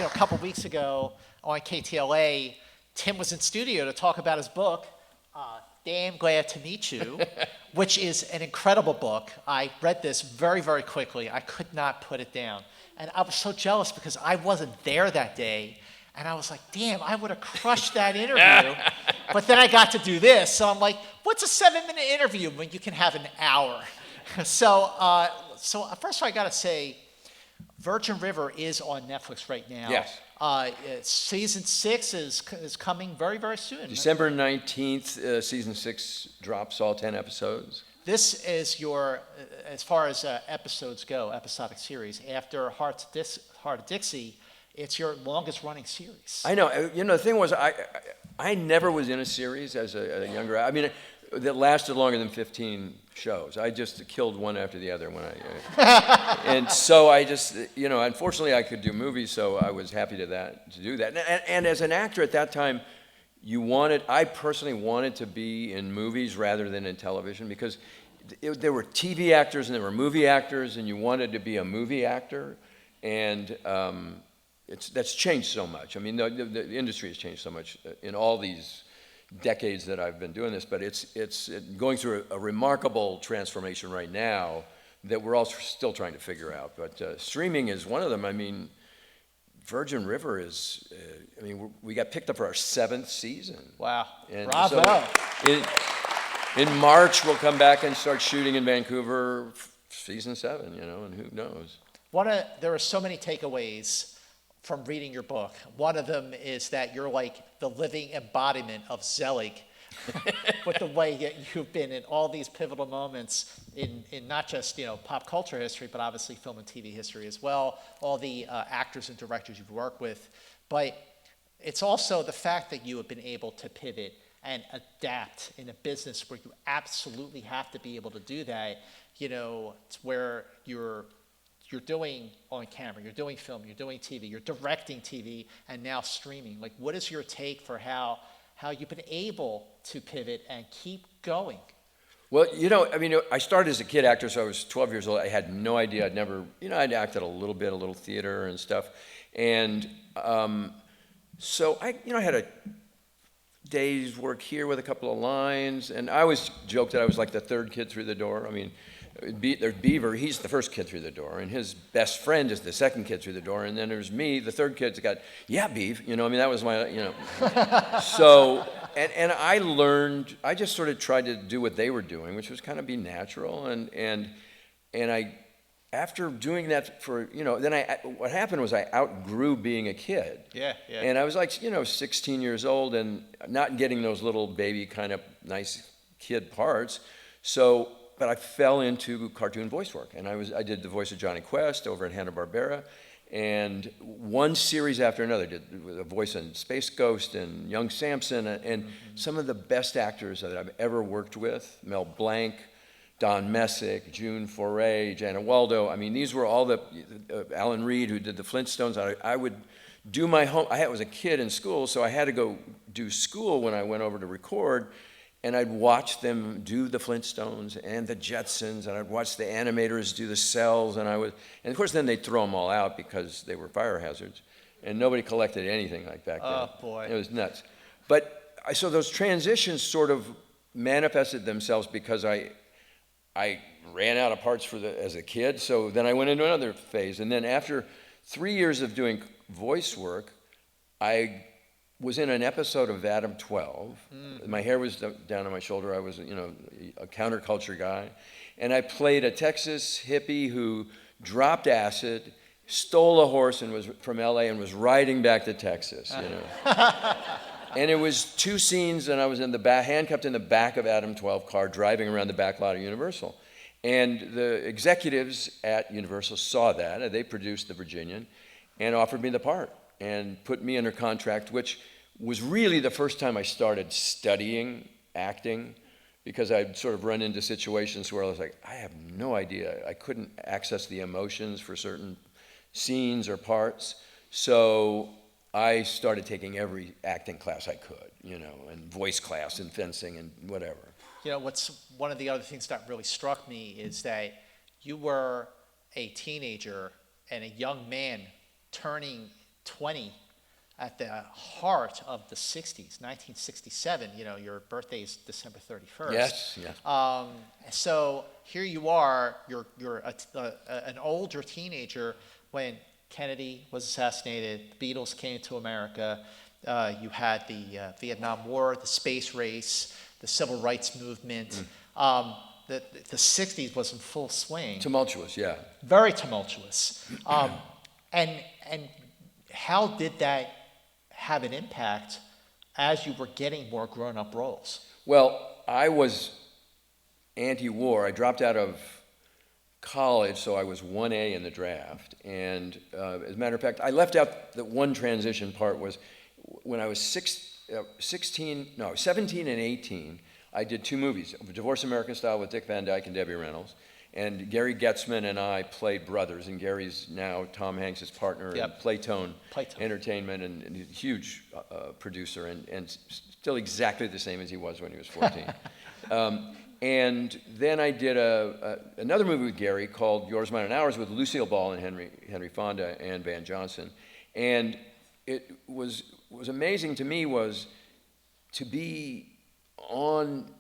a couple weeks ago on KTLA, Tim was in studio to talk about his book, Damn Glad to Meet You, which is an incredible book. I read this very, very quickly. I could not put it down. And I was so jealous because I wasn't there that day. And I was like, damn, I would have crushed that interview. But then I got to do this. So I'm like, what's a 7-minute interview when you can have an hour? So first of all, I got to say, Virgin River is on Netflix right now. Yes. Season 6 is coming very, very soon. December 19th, season 6 drops, all 10 episodes. This is your, as far as episodes go, episodic series. After Hart of Dixie, it's your longest running series. I know. The thing was, I never was in a series as a younger. I mean, that lasted longer than 15 shows. I just killed one after the other when and so I just, unfortunately I could do movies, so I was happy to do that. And as an actor at that time, I personally wanted to be in movies rather than in television because there were TV actors and there were movie actors, and you wanted to be a movie actor, and that's changed so much. I mean, the industry has changed so much in all these decades that I've been doing this, but it's going through a remarkable transformation right now that we're all still trying to figure out. But streaming is one of them. I mean, Virgin River is, we got picked up for our 7th season. Wow. And bravo. So in March, we'll come back and start shooting in Vancouver, season 7, and who knows. There are so many takeaways from reading your book. One of them is that you're like the living embodiment of Zelig with the way that you've been in all these pivotal moments in not just pop culture history, but obviously film and TV history as well, all the actors and directors you've worked with. But it's also the fact that you have been able to pivot and adapt in a business where you absolutely have to be able to do that. It's where you're doing on camera, you're doing film, you're doing TV, you're directing TV, and now streaming. Like, what is your take for how you've been able to pivot and keep going? Well, I started as a kid actor, so I was 12 years old. I had no idea. I'd never, I'd acted a little theater and stuff. And so I had a day's work here with a couple of lines, and I always joked that I was like the third kid through the door. I mean, there's Beaver, he's the first kid through the door, and his best friend is the second kid through the door, and then there's me, the third kid's got, yeah, Beav, that was my, So, and I learned, I just sort of tried to do what they were doing, which was kind of be natural, and I, after doing that for, then what happened was I outgrew being a kid. Yeah. And I was like, 16 years old and not getting those little baby kind of nice kid parts, but I fell into cartoon voice work, and I did the voice of Jonny Quest over at Hanna-Barbera, and one series after another. Did a voice on Space Ghost and Young Samson, and some of the best actors that I've ever worked with: Mel Blanc, Don Messick, June Foray, Jana Waldo. I mean, these were all the Alan Reed, who did the Flintstones. I would do my home. I was a kid in school, so I had to go do school when I went over to record. And I'd watch them do the Flintstones and the Jetsons, and I'd watch the animators do the cells, and of course then they'd throw them all out because they were fire hazards, and nobody collected anything like back then. Oh, boy. It was nuts. But so those transitions sort of manifested themselves because I ran out of parts as a kid, so then I went into another phase. And then after 3 years of doing voice work, I was in an episode of Adam 12. My hair was down on my shoulder. I was, a counterculture guy. And I played a Texas hippie who dropped acid, stole a horse and was from LA and was riding back to Texas, And it was 2 scenes, and I was handcuffed in the back of Adam 12 car driving around the back lot of Universal. And the executives at Universal saw that, and they produced The Virginian and offered me the part and put me under contract, which was really the first time I started studying acting, because I'd sort of run into situations where I was like, I have no idea. I couldn't access the emotions for certain scenes or parts. So I started taking every acting class I could, and voice class and fencing and whatever. What's one of the other things that really struck me is that you were a teenager and a young man turning 20 at the heart of the 60s, 1967. Your birthday is December 31st. Yes, yes. So here you are, you're an older teenager when Kennedy was assassinated, the Beatles came to America, you had the Vietnam War, the space race, the civil rights movement. The 60s was in full swing. Tumultuous, yeah. Very tumultuous. And how did that have an impact as you were getting more grown-up roles? Well, I was anti-war. I dropped out of college, so I was 1A in the draft. And as a matter of fact, I left out the one transition part was when I was 17 and 18, I did 2 movies, Divorce American Style with Dick Van Dyke and Debbie Reynolds. And Gary Getzman and I played brothers, and Gary's now Tom Hanks' partner Yep. in Playtone Entertainment, and he's a huge producer, and still exactly the same as he was when he was 14. And then I did another movie with Gary called Yours, Mine, and Ours with Lucille Ball and Henry Fonda and Van Johnson. And it was amazing to me was to be on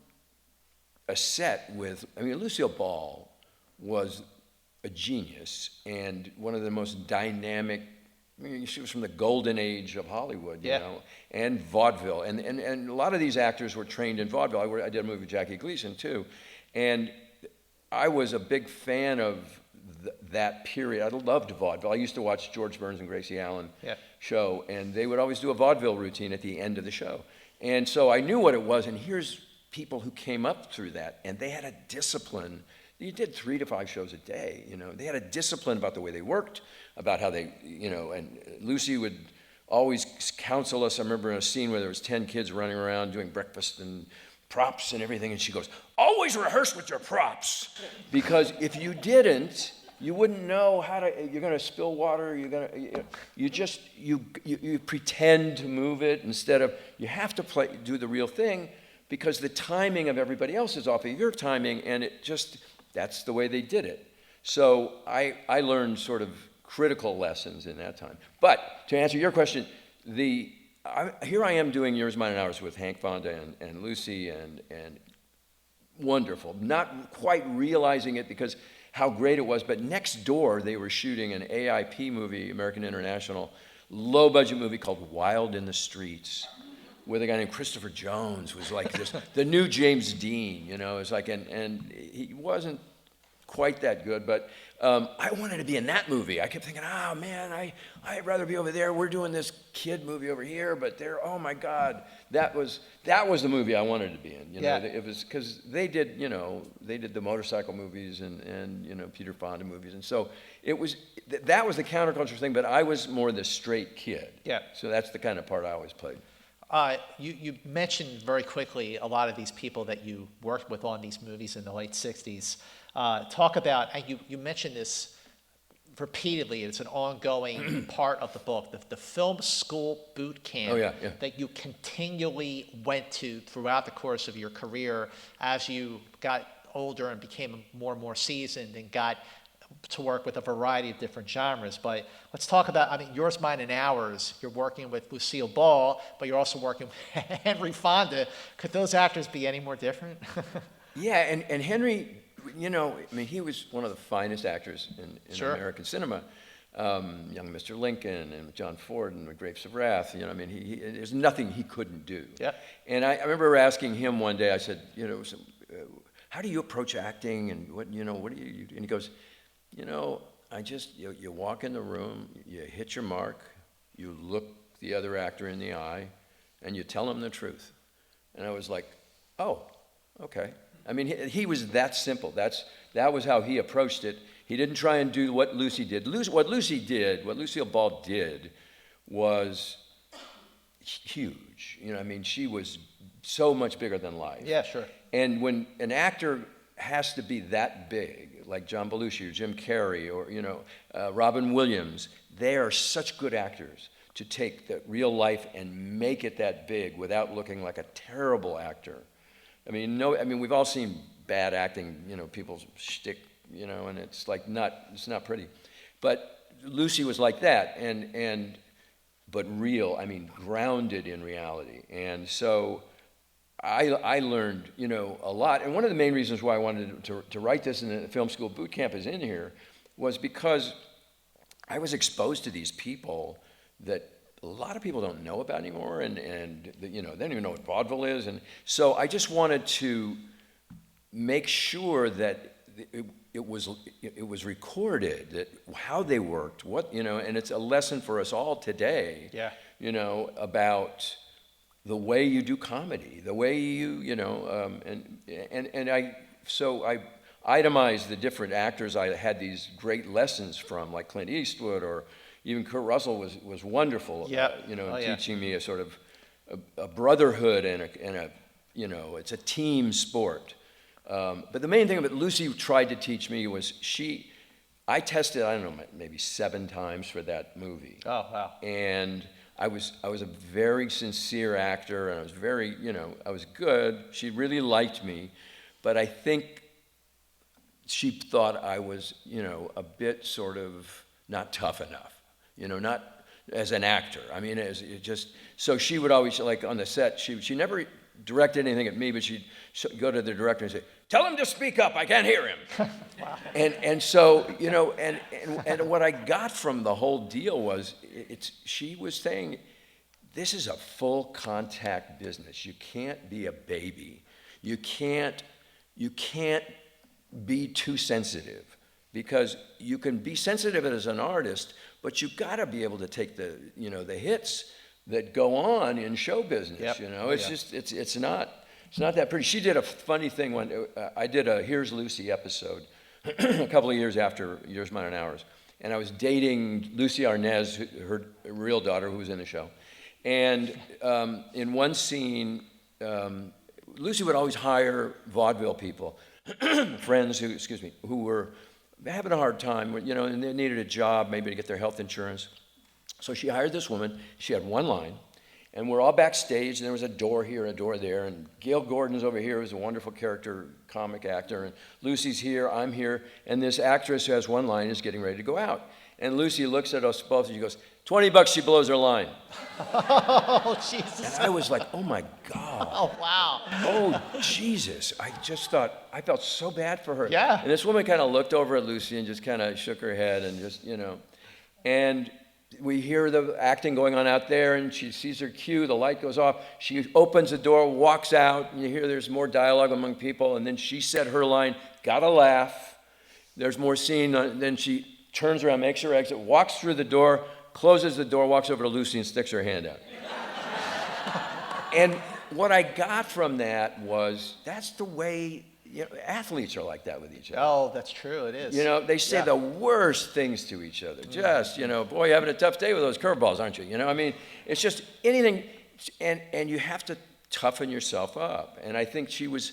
a set with, Lucille Ball was a genius and one of the most dynamic. She was from the golden age of Hollywood, you know, and vaudeville. And a lot of these actors were trained in vaudeville. I did a movie with Jackie Gleason, too. And I was a big fan of that period. I loved vaudeville. I used to watch George Burns and Gracie Allen show, and they would always do a vaudeville routine at the end of the show. And so I knew what it was, and here's people who came up through that, and they had a discipline. You did 3 to 5 shows a day, They had a discipline about the way they worked, about how they, and Lucy would always counsel us. I remember in a scene where there was 10 kids running around doing breakfast and props and everything, and she goes, always rehearse with your props. Because if you didn't, you wouldn't know how to, you're gonna spill water, you pretend to move it instead of, you have to do the real thing because the timing of everybody else is off of your timing, and that's the way they did it. So I learned sort of critical lessons in that time. But to answer your question, here I am doing Yours, Mine, and Ours with Hank Fonda and Lucy and wonderful. Not quite realizing it because how great it was, but next door they were shooting an AIP movie, American International, low-budget movie called Wild in the Streets, with a guy named Christopher Jones, who was like the new James Dean, It's like, and he wasn't quite that good, but I wanted to be in that movie. I kept thinking, oh man, I'd rather be over there. We're doing this kid movie over here, but oh my God, that was the movie I wanted to be in. It was because they did the motorcycle movies and Peter Fonda movies, and so that was the counterculture thing. But I was more the straight kid. Yeah. So that's the kind of part I always played. You mentioned very quickly a lot of these people that you worked with on these movies in the late 60s. Talk about, and you mentioned this repeatedly, it's an ongoing part of the book, the film school boot camp that you continually went to throughout the course of your career as you got older and became more and more seasoned and got to work with a variety of different genres. But let's talk about, Yours, Mine, and Ours. You're working with Lucille Ball, but you're also working with Henry Fonda. Could those actors be any more different? Yeah, and Henry, he was one of the finest actors in American cinema. Young Mr. Lincoln and John Ford and The Grapes of Wrath. There's nothing he couldn't do. Yeah. And I remember asking him one day. I said, how do you approach acting, and what do you? And he goes, you walk in the room, you hit your mark, you look the other actor in the eye, and you tell him the truth. And I was like, oh, okay. He was that simple. That was how he approached it. He didn't try and do what Lucy did. What Lucille Ball did was huge. She was so much bigger than life. Yeah, sure. And when an actor has to be that big, like John Belushi or Jim Carrey or Robin Williams, they are such good actors to take the real life and make it that big without looking like a terrible actor. We've all seen bad acting, people's shtick, and it's like it's not pretty. But Lucy was like that, and but real. I mean, grounded in reality. And so I learned, you know, a lot. And one of the main reasons why I wanted to write this, and the film school boot camp is in here, was because I was exposed to these people that a lot of people don't know about anymore, and you know, they don't even know what vaudeville is. And so I just wanted to make sure that it was recorded, that how they worked, what, you know, and it's a lesson for us all today. Yeah. You know, about the way you do comedy, the way you know, and I itemized the different actors I had these great lessons from, like Clint Eastwood, or even Kurt Russell was wonderful. Yep. You know, Yeah. teaching me a sort of a brotherhood and a you know, it's a team sport. But the main thing that Lucy tried to teach me was I tested, I don't know, maybe 7 times for that movie. Oh, wow. And I was a very sincere actor, and I was very, you know, I was good. She really liked me, but I think she thought I was, you know, a bit sort of not tough enough, you know, not as an actor. I mean, so she would always, like on the set, she never directed anything at me, but she'd go to the director and say, "Tell him to speak up, I can't hear him." Wow. And so, you know, and what I got from the whole deal was, she was saying, this is a full contact business. You can't be a baby. You can't be too sensitive, because you can be sensitive as an artist, but you've got to be able to take the, you know, the hits that go on in show business. Yep. You know, it's just, it's not that pretty. She did a funny thing when I did a Here's Lucy episode a couple of years after Years, Mine, and Ours, and I was dating Lucy Arnaz, her real daughter, who was in the show. And in one scene, Lucy would always hire vaudeville people, friends who were having a hard time, you know, and they needed a job, maybe to get their health insurance. So she hired this woman. She had one line, and we're all backstage, and there was a door here and a door there, and Gail Gordon's over here, who's a wonderful character, comic actor, and Lucy's here, I'm here, and this actress who has one line is getting ready to go out. And Lucy looks at us both, and she goes, $20, she blows her line. Oh, Jesus. And I was like, oh my God. Oh, wow. Oh, Jesus. I just thought, I felt so bad for her. Yeah. And this woman kind of looked over at Lucy and just kind of shook her head and just, you know. And we hear the acting going on out there, and she sees her cue, the light goes off. She opens the door, walks out, and you hear there's more dialogue among people. And then she said her line, got a laugh. There's more scene. Then she turns around, makes her exit, walks through the door, closes the door, walks over to Lucy and sticks her hand out. And what I got from that was, that's the way, you know, athletes are like that with each other. Oh, that's true, it is. You know, they say the worst things to each other. Just, you know, boy, you're having a tough day with those curveballs, aren't you? You know, I mean, it's just anything, and you have to toughen yourself up. And I think she was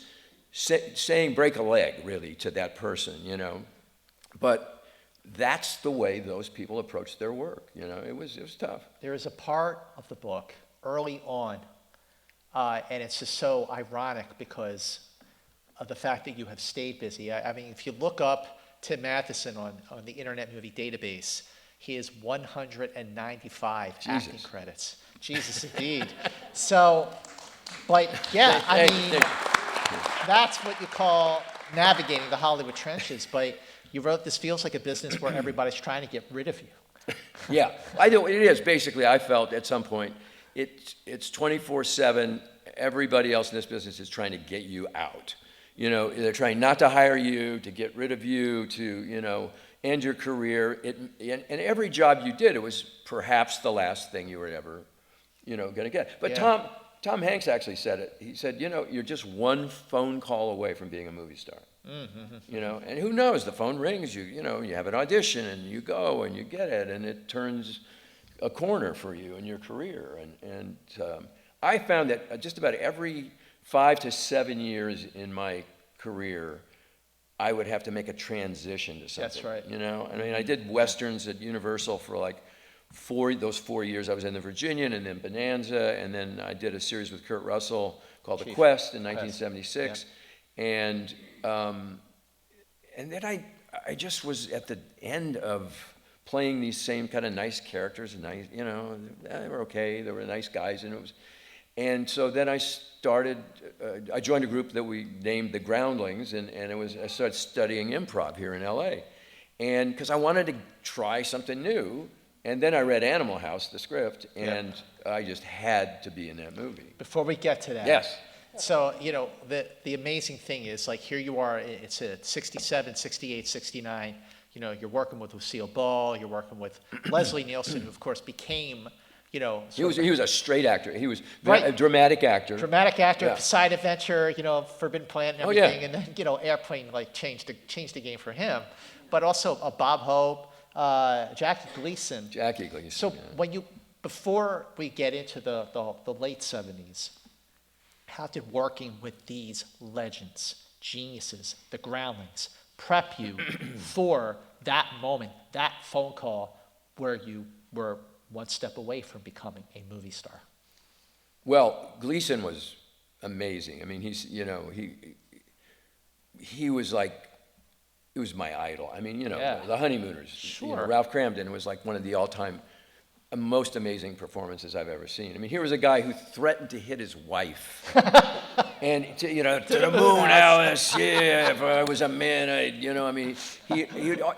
saying break a leg, really, to that person, you know. But that's the way those people approach their work. You know, it was tough. There is a part of the book early on, and it's just so ironic because of the fact that you have stayed busy. I mean, if you look up Tim Matheson on the Internet Movie Database, he has 195 acting credits. Jesus, indeed. So, but yeah, I mean, that's what you call navigating the Hollywood trenches. But you wrote, this feels like a business where everybody's trying to get rid of you. Yeah, I know it is. Basically, I felt at some point it's 24/7. Everybody else in this business is trying to get you out. You know, they're trying not to hire you, to get rid of you, to, you know, end your career. And every job you did, it was perhaps the last thing you were ever, you know, going to get. But Yeah. Tom Hanks actually said it. He said, you know, you're just one phone call away from being a movie star. Mm-hmm. You know, and who knows? The phone rings. You know, you have an audition, and you go, and you get it, and it turns a corner for you in your career. And I found that just about every 5 to 7 years in my career, I would have to make a transition to something. That's right. You know, I mean, I did westerns at Universal for like those 4 years. I was in the Virginian, and then Bonanza, and then I did a series with Kurt Russell called The Quest in 1976, and then I just was at the end of playing these same kind of nice characters, nice, you know, they were okay, they were nice guys, and so then I joined a group that we named the Groundlings, and I started studying improv here in LA, and because I wanted to try something new, and then I read Animal House, the script, and I just had to be in that movie. Before we get to that. Yes. So, you know, the amazing thing is, like, here you are, it's a 67, 68, 69, you know, you're working with Lucille Ball, you're working with Leslie Nielsen, who, of course, became, you know... He was a straight actor. He was Right. a dramatic actor. Dramatic actor, Yeah. Side Adventure, you know, Forbidden Planet and Oh, yeah. everything, and then, you know, Airplane, like, changed the game for him. But also Bob Hope, Jackie Gleason. Jackie Gleason, So yeah. before we get into the late 70s, how did working with these legends, geniuses, the Groundlings, prep you for that moment, that phone call where you were one step away from becoming a movie star? Well, Gleason was amazing. I mean, he was like, he was my idol. I mean, you know, Yeah. The Honeymooners. Sure. You know, Ralph Cramden was like one of the all-time most amazing performances I've ever seen. I mean, here was a guy who threatened to hit his wife. And, to the moon, Alice, yeah, if I was a man, I mean,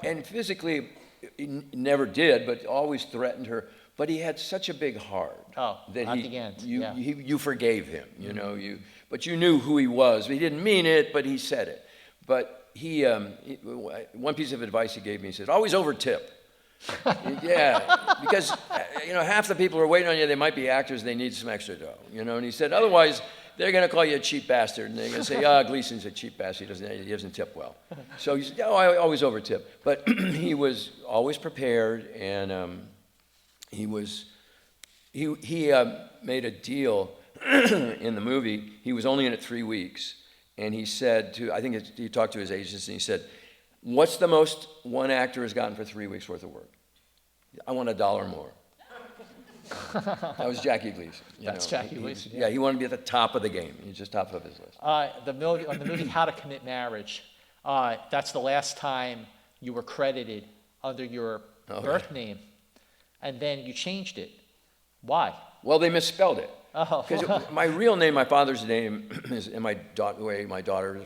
and physically, he never did, but always threatened her. But he had such a big heart that at the end, yeah. you forgave him, but you knew who he was. He didn't mean it, but he said it. But one piece of advice he gave me, he said, always over tip. Yeah, because, half the people who are waiting on you, they might be actors, they need some extra dough, and he said, otherwise, they're going to call you a cheap bastard, and they're going to say, Gleason's a cheap bastard, he doesn't tip well. So he said, I always over tip. But he was always prepared, and he made a deal in the movie. He was only in it 3 weeks, and he said he talked to his agents, and he said, what's the most one actor has gotten for 3 weeks worth of work? I want $1 more. That was Jackie Gleason. That's Jackie Gleason. Yeah, he wanted to be at the top of the game. He's just top of his list. On the movie How to Commit Marriage, that's the last time you were credited under your birth name, and then you changed it. Why? Well, they misspelled it. Oh. Because my real name, my father's name, is, and the way my daughter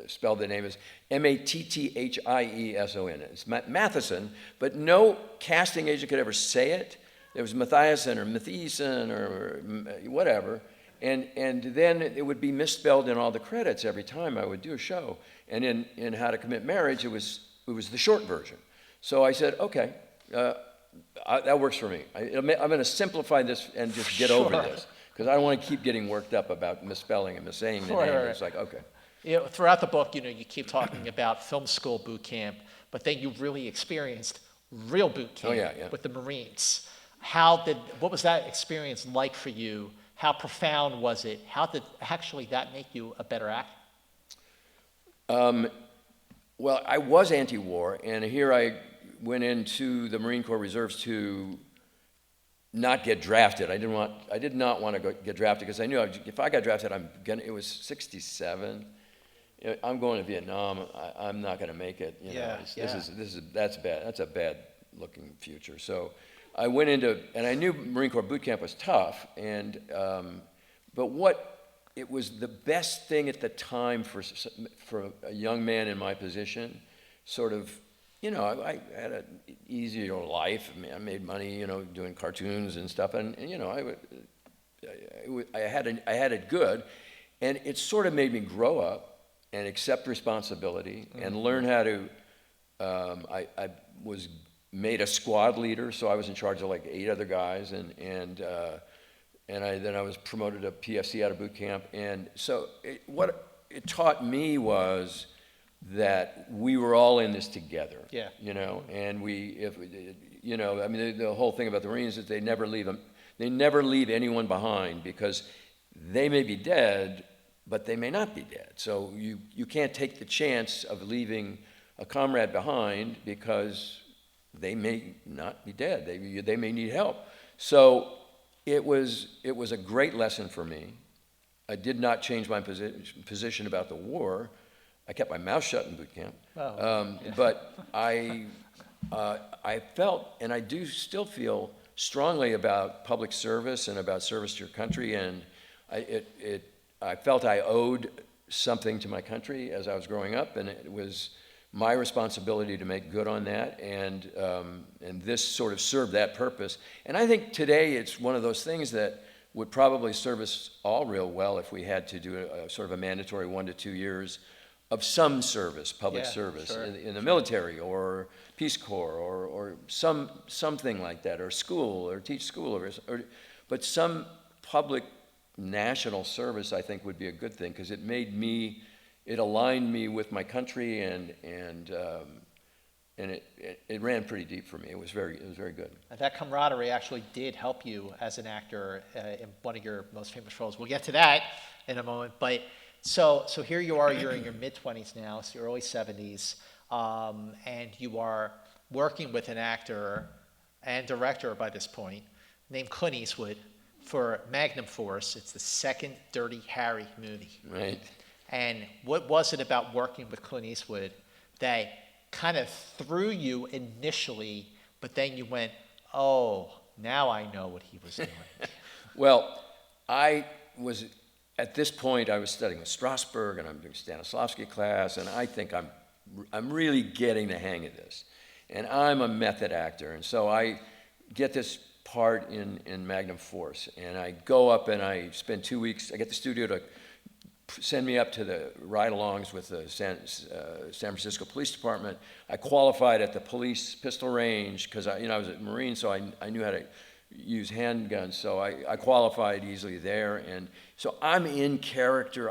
spelled the name is Matthyieson. It's Matheson, but no casting agent could ever say it. There was Matthiason or Matheson or whatever, and then it would be misspelled in all the credits every time I would do a show. And in How to Commit Marriage, it was the short version. So I said, okay, that works for me. I'm going to simplify this and just get over this, because I don't want to keep getting worked up about misspelling and missaying the name. It's like, okay. Throughout the book, you keep talking about film school boot camp, but then you really experienced real boot camp with the Marines. What was that experience like for you? How profound was it? How did actually that make you a better actor? Well, I was anti-war, and here I went into the Marine Corps Reserves to not get drafted. I did not want to get drafted, because I knew if I got drafted, it was 67. I'm going to Vietnam. I'm not going to make it. That's bad. That's a bad looking future. So I went into, and I knew Marine Corps boot camp was tough, but it was the best thing at the time for a young man in my position. Sort of, I had an easier life. I mean, I made money, doing cartoons and stuff, and I had it good, and it sort of made me grow up and accept responsibility and learn how to. I was made a squad leader, so I was in charge of like 8 other guys, and then I was promoted to PFC out of boot camp, and so what it taught me was that we were all in this together. Yeah. And the whole thing about the Marines is they never leave anyone behind, because they may be dead, but they may not be dead. So you can't take the chance of leaving a comrade behind, because they may not be dead. They may need help. So it was a great lesson for me. I did not change my position about the war. I kept my mouth shut in boot camp. But I I felt, and I do still feel strongly about public service and about service to your country, and I felt I owed something to my country as I was growing up, and it was my responsibility to make good on that, and this sort of served that purpose. And I think today it's one of those things that would probably serve us all real well if we had to do a sort of a mandatory 1 to 2 years of some service, public service, sure, in the military or Peace Corps or something like that, or school, or teach school, but some public national service I think would be a good thing, because it aligned me with my country, and it ran pretty deep for me. It was very good. And that camaraderie actually did help you as an actor in one of your most famous roles. We'll get to that in a moment. But so here you are, you're in your mid-20s now, so your early 70s, and you are working with an actor and director by this point named Clint Eastwood for Magnum Force. It's the second Dirty Harry movie. Right. And what was it about working with Clint Eastwood that kind of threw you initially, but then you went, oh, now I know what he was doing? Well, at this point, I was studying with Strasberg, and I'm doing Stanislavski class, and I think I'm really getting the hang of this. And I'm a method actor, and so I get this part in Magnum Force, and I go up and I spend 2 weeks. I get the studio to send me up to the ride-alongs with the San Francisco Police Department. I qualified at the police pistol range because I was a Marine, so I knew how to use handguns. So I qualified easily there, and so I'm in character.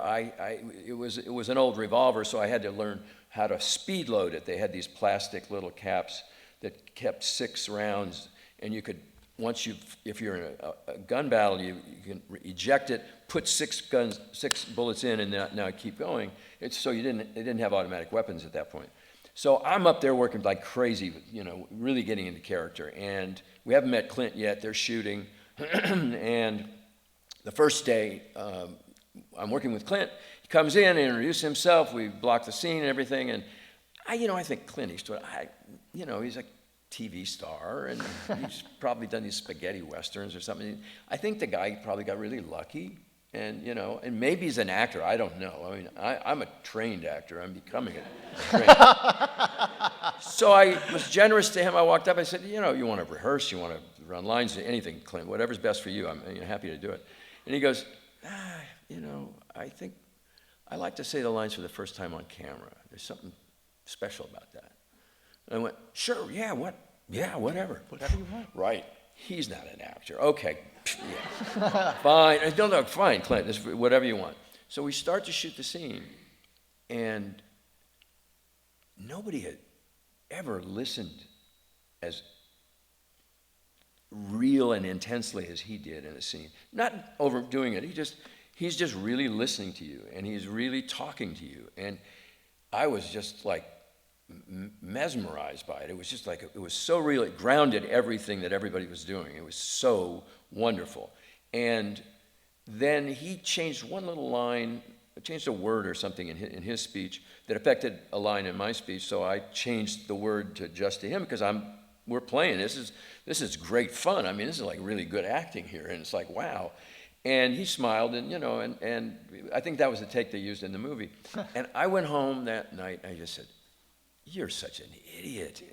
It was an old revolver, so I had to learn how to speed load it. They had these plastic little caps that kept 6 rounds, and you could. If you're in a gun battle, you can eject it, put 6 bullets in, and now keep going. They didn't have automatic weapons at that point. So I'm up there working like crazy, really getting into character. And we haven't met Clint yet. They're shooting, and the first day I'm working with Clint. He comes in and introduces himself. We block the scene and everything. And I think Clint Eastwood. He's like TV star, and he's probably done these spaghetti westerns or something. I think the guy probably got really lucky, and maybe he's an actor. I don't know. I mean, I'm a trained actor. I'm becoming a trained actor. So I was generous to him. I walked up. I said, you want to rehearse? You want to run lines? Anything, Clint? Whatever's best for you. I'm happy to do it. And he goes, I think I like to say the lines for the first time on camera. There's something special about that. And I went, sure, whatever. Whatever you want. Right. He's not an actor. Okay. Yeah. Fine. No, fine, Clint. Whatever you want. So we start to shoot the scene, and nobody had ever listened as real and intensely as he did in a scene. Not overdoing it. He's just really listening to you, and he's really talking to you. And I was just like mesmerized by it. It was just like, it was so real. It grounded everything that everybody was doing. It was so wonderful. And then he changed one little line, changed a word or something in his speech that affected a line in my speech. So I changed the word to him, because we're playing. This is great fun. I mean, this is like really good acting here. And it's like, wow. And he smiled, and and I think that was the take they used in the movie. And I went home that night, and I just said, you're such an idiot.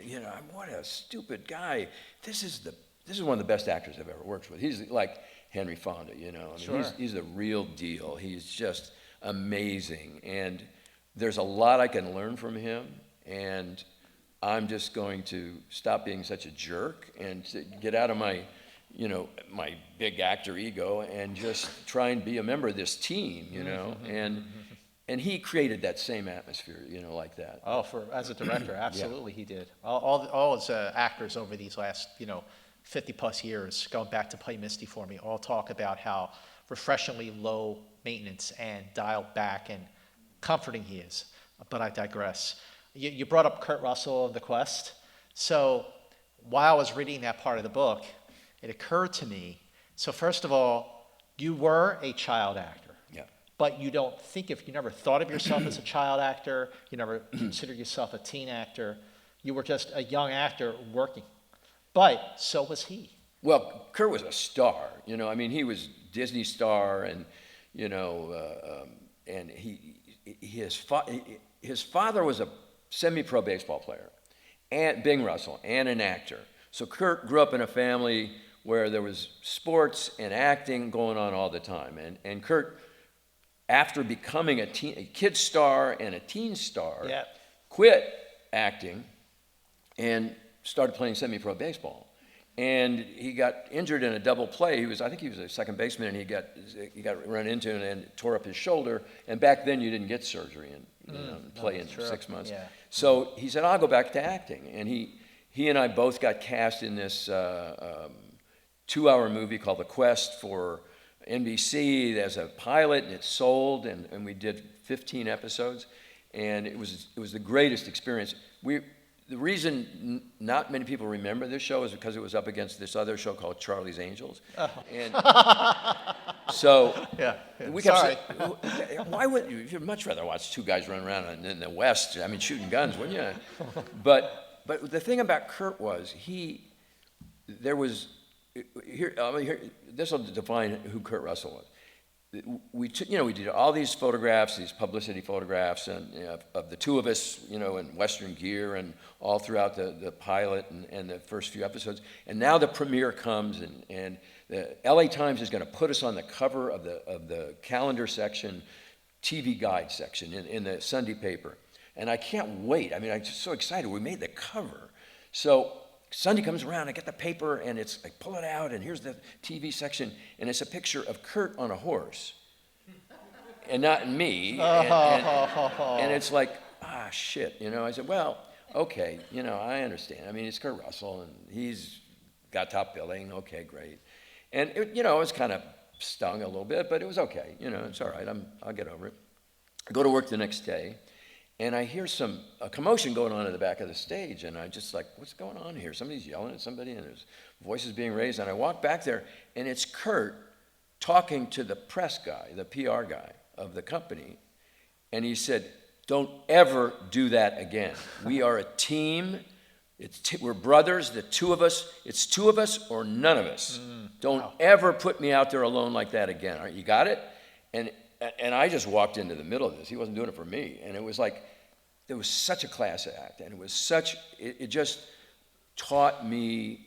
What a stupid guy. This is one of the best actors I've ever worked with. He's like Henry Fonda, Sure. He's the real deal. He's just amazing. And there's a lot I can learn from him. And I'm just going to stop being such a jerk and to get out of my big actor ego and just try and be a member of this team, And he created that same atmosphere, like that. Oh, as a director, absolutely. Yeah. He did. All his actors over these last, 50 plus years, going back to Play Misty for Me, all talk about how refreshingly low maintenance and dialed back and comforting he is. But I digress. You brought up Kurt Russell of The Quest. So while I was reading that part of the book, it occurred to me, so first of all, you were a child actor. But you never thought of yourself as a child actor. You never considered yourself a teen actor. You were just a young actor working. But so was he. Well, Kurt was a star, you know. I mean, he was Disney star, and you know, and his father was a semi-pro baseball player, and Bing Russell, and an actor. So Kurt grew up in a family where there was sports and acting going on all the time, and Kurt, after becoming a kid star and a teen star, quit acting and started playing semi-pro baseball. And he got injured in a double play. I think he was a second baseman, and he got run into and tore up his shoulder. And back then, you didn't get surgery and play in 6 months. Yeah. So he said, "I'll go back to acting." And he and I both got cast in this 2-hour movie called The Quest for NBC as a pilot, and it sold, and we did 15 episodes, and it was the greatest experience. The reason not many people remember this show is because it was up against this other show called Charlie's Angels. Oh. And so we kept saying, why wouldn't you? You'd much rather watch two guys run around in the West, I mean, shooting guns, wouldn't you? But the thing about Kurt was this will define who Kurt Russell was. We did all these photographs, these publicity photographs, and of the two of us, in Western gear, and all throughout the pilot and the first few episodes. And now the premiere comes, and the LA Times is going to put us on the cover of the calendar section, TV guide section in the Sunday paper. And I can't wait. I mean, I'm just so excited. We made the cover. So Sunday comes around, I get the paper, and I pull it out, and here's the TV section, and it's a picture of Kurt on a horse, and not me, and it's like, shit, I said, well, okay, I understand. I mean, it's Kurt Russell, and he's got top billing, okay, great. And, it was kind of stung a little bit, but it was okay, it's all right, I'll get over it. I go to work the next day, and I hear a commotion going on at the back of the stage, and I'm just like, what's going on here? Somebody's yelling at somebody, and there's voices being raised, and I walk back there, and it's Kurt talking to the press guy, the PR guy of the company, and he said, don't ever do that again. We are a team. We're brothers, the two of us. It's two of us or none of us. Don't ever put me out there alone like that again. All right, you got it? And I just walked into the middle of this. He wasn't doing it for me. And it was like, there was such a class act. And it just taught me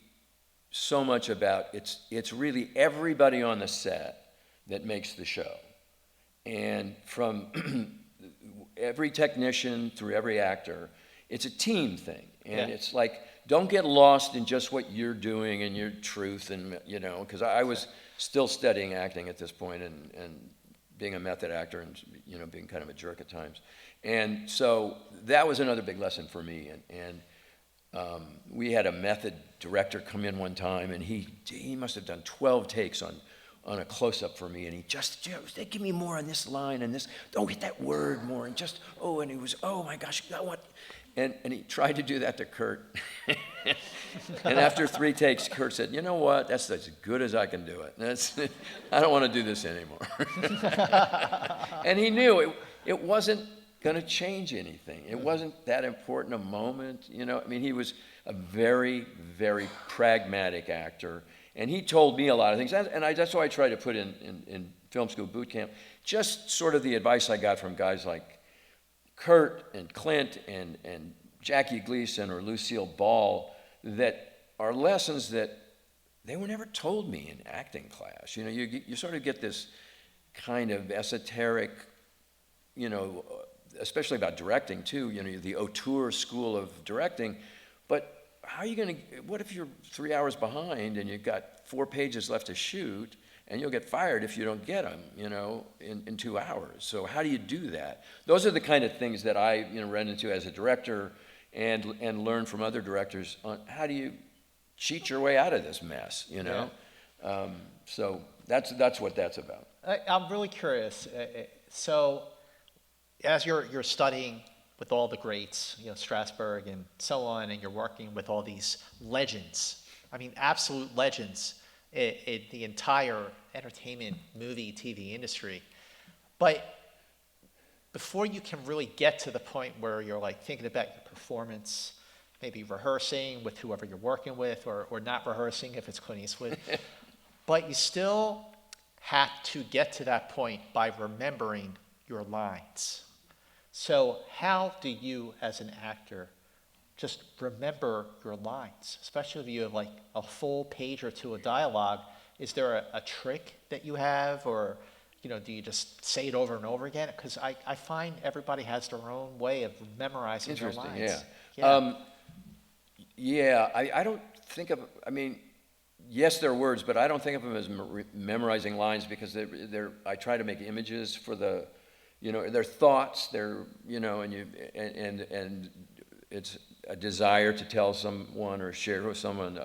so much about, it's really everybody on the set that makes the show. And from every technician through every actor, it's a team thing. And it's like, don't get lost in just what you're doing and your truth. And, because I was still studying acting at this point, and being a method actor, and being kind of a jerk at times. And so that was another big lesson for me. And we had a method director come in one time, and he must have done 12 takes on a close-up for me, and he just, give me more on this line and this, don't hit that word more, and just, and he was, oh my gosh, and he tried to do that to Kurt. And after 3 takes, Kurt said, you know what, that's as good as I can do it. I don't want to do this anymore. And he knew it wasn't going to change anything. It wasn't that important a moment. I mean, he was a very, very pragmatic actor. And he told me a lot of things. And that's why I try to put in film school boot camp, just sort of the advice I got from guys like Kurt and Clint and Jackie Gleason or Lucille Ball, that are lessons that they were never told me in acting class. You sort of get this kind of esoteric, especially about directing too, the auteur school of directing. But how are you going to, what if you're 3 hours behind and you've got 4 pages left to shoot, and you'll get fired if you don't get them, in 2 hours. So how do you do that? Those are the kind of things that I, ran into as a director, and learn from other directors on how do you cheat your way out of this mess, So that's what that's about. I'm really curious. So as you're studying with all the greats, Strasberg and so on, and you're working with all these legends, I mean, absolute legends, in the entire entertainment, movie, TV industry. But before you can really get to the point where you're like thinking about your performance, maybe rehearsing with whoever you're working with, or not rehearsing if it's Clint Eastwood. But you still have to get to that point by remembering your lines. So how do you, as an actor, just remember your lines, especially if you have like a full page or two of dialogue? Is there a trick that you have, or do you just say it over and over again? Because I find everybody has their own way of memorizing their lines. Interesting, yeah. I don't think of, yes, they're words, but I don't think of them as memorizing lines, because I try to make images for they're thoughts, and it's a desire to tell someone or share with someone,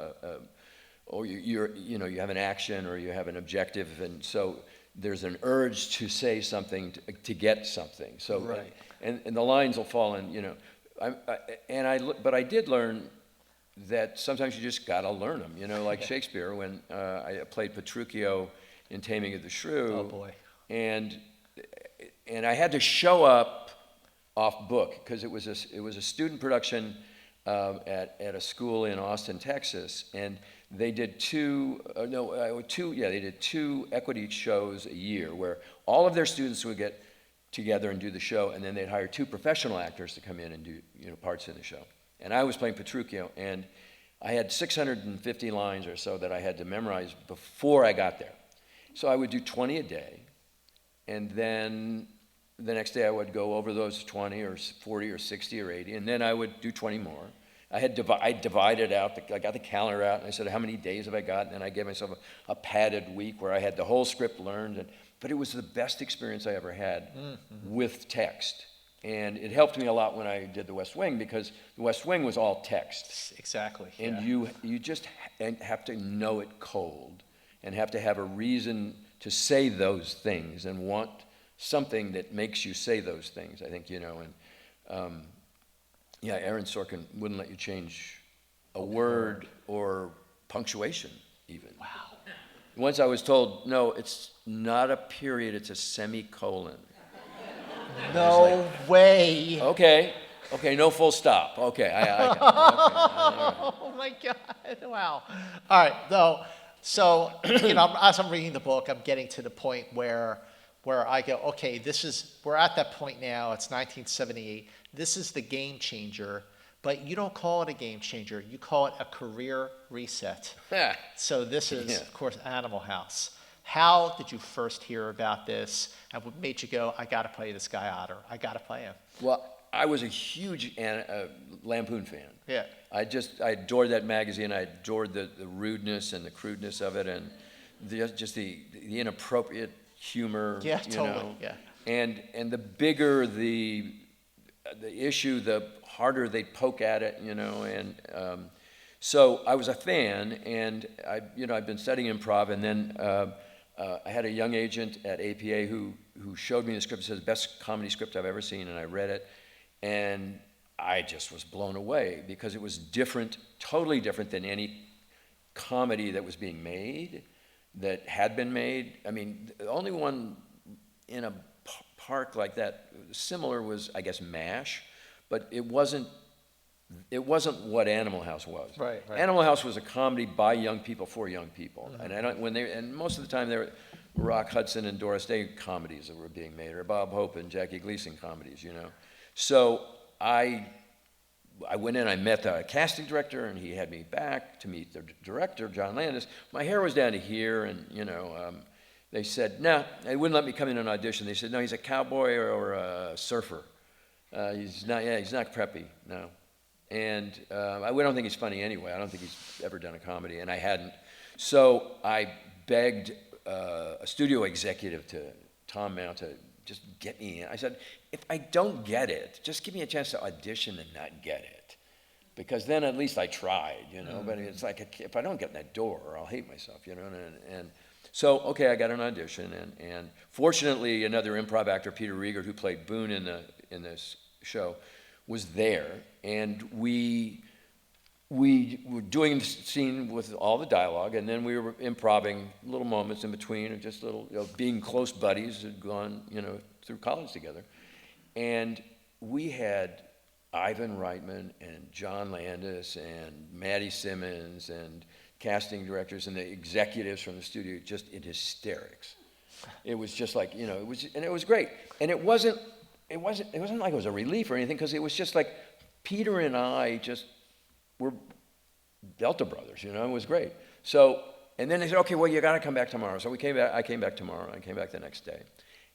or you have an action or you have an objective, and so there's an urge to say something to get something. So right. and the lines will fall in, but I did learn that sometimes you just gotta learn them, like Shakespeare, when I played Petruchio in Taming of the Shrew. Oh boy. And I had to show up off book, because it was a student production at a school in Austin, Texas, and they did two equity shows a year, where all of their students would get together and do the show, and then they'd hire two professional actors to come in and do parts in the show. And I was playing Petruchio, and I had 650 lines or so that I had to memorize before I got there. So I would do 20 a day, and then the next day I would go over those 20 or 40 or 60 or 80, and then I would do 20 more. I divided out, I got the calendar out, and I said, how many days have I got? And I gave myself a padded week where I had the whole script learned. But it was the best experience I ever had with text. And it helped me a lot when I did The West Wing, because The West Wing was all text. Exactly. And you just have to know it cold, and have to have a reason to say those things, and want something that makes you say those things, I think, Aaron Sorkin wouldn't let you change a word or punctuation even. Wow. Once I was told, no, it's not a period, it's a semicolon. No way. Okay, no full stop. Okay, I got it. Okay. Oh my God, wow. All right, so, as I'm reading the book, I'm getting to the point where I go, okay, we're at that point now, it's 1978, this is the game changer, but you don't call it a game changer, you call it a career reset. Yeah. So this is, of course, Animal House. How did you first hear about this, and what made you go, I gotta play this guy Otter, I gotta play him? Well, I was a huge Lampoon fan. Yeah. I adored that magazine, I adored the rudeness and the crudeness of it, and just the inappropriate humor. Yeah, totally. Yeah. And the bigger the issue, the harder they'd poke at it, and so I was a fan, and I'd been studying improv, and then I had a young agent at APA who showed me the script. It says, best comedy script I've ever seen, and I read it, and I just was blown away, because it was different, totally different than any comedy that was being made, that had been made. The only one in a park like that similar was, I guess, MASH, but it wasn't what Animal House was. Right. Animal House was a comedy by young people for young people, and most of the time they were Rock Hudson and Doris Day comedies that were being made, or Bob Hope and Jackie Gleason comedies, So I went in, I met the casting director, and he had me back to meet the director, John Landis. My hair was down to here, and they said, no, they wouldn't let me come in an audition. They said, no, he's a cowboy or a surfer. He's not preppy, no. And we don't think he's funny anyway. I don't think he's ever done a comedy, and I hadn't. So I begged a studio executive, Tom Mount, to just get me in. I said, if I don't get it, just give me a chance to audition and not get it. Because then at least I tried, But it's like, if I don't get in that door, I'll hate myself, And so, okay, I got an audition, and fortunately, another improv actor, Peter Riegert, who played Boone in this show, was there, and we were doing the scene with all the dialogue, and then we were improvising little moments in between, of just little, being close buddies, had gone, through college together, and we had Ivan Reitman and John Landis and Maddie Simmons and casting directors and the executives from the studio just in hysterics. It was just like, you know, it was great. And it wasn't like it was a relief or anything, because it was just like Peter and I just were Delta brothers, you know. It was great. So, and then they said, okay, well, you got to come back tomorrow. So we came back. I came back tomorrow. I came back the next day.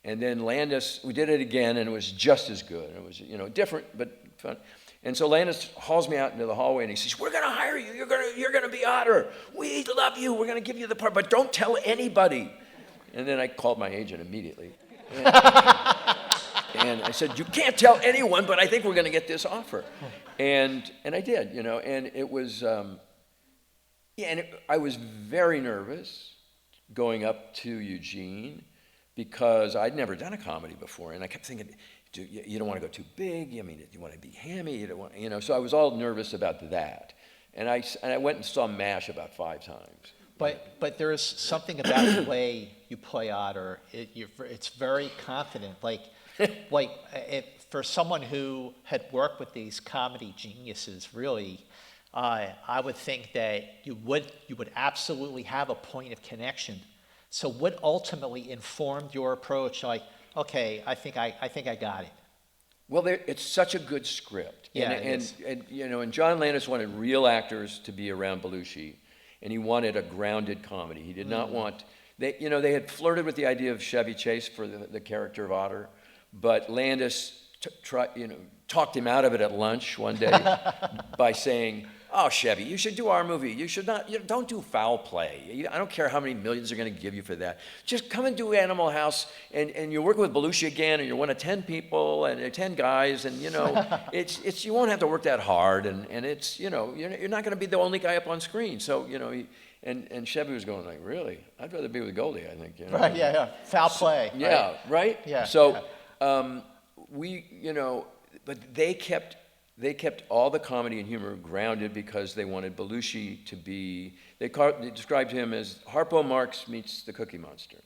And then Landis, we did it again, and it was just as good. It was, you know, different but fun. And so Landis hauls me out into the hallway, and he says, "We're going to hire you. You're going to be Otter. We love you. We're going to give you the part, but don't tell anybody." And then I called my agent immediately. And I said, "You can't tell anyone, but I think we're going to get this offer." And I did, you know, and it was, I was very nervous going up to Eugene because I'd never done a comedy before. And I kept thinking, you don't want to go too big. I mean, you want to be hammy. You don't want, you know, so I was all nervous about that. And I went and saw MASH about 5 times. But there is something about the way you play Otter. It's very confident. For someone who had worked with these comedy geniuses, really, I would think that you would absolutely have a point of connection. So what ultimately informed your approach? Like, okay, I think I got it. Well, it's such a good script. Yeah, and you know, and John Landis wanted real actors to be around Belushi, and he wanted a grounded comedy. He did not want they had flirted with the idea of Chevy Chase for the character of Otter, but Landis talked him out of it at lunch one day by saying, "Oh, Chevy, you should do our movie. You should not. Don't do foul play. I don't care how many millions they're going to give you for that. Just come and do Animal House, and you're working with Belushi again, and you're one of 10 people and 10 guys, and you know, it's you won't have to work that hard, and it's you're not going to be the only guy up on screen. So and Chevy was going like, really? I'd rather be with Goldie, I think. You know? Right? Yeah. Foul play. Yeah. Right. Yeah. So but they kept all the comedy and humor grounded because they wanted Belushi to be, they described him as Harpo Marx meets the Cookie Monster.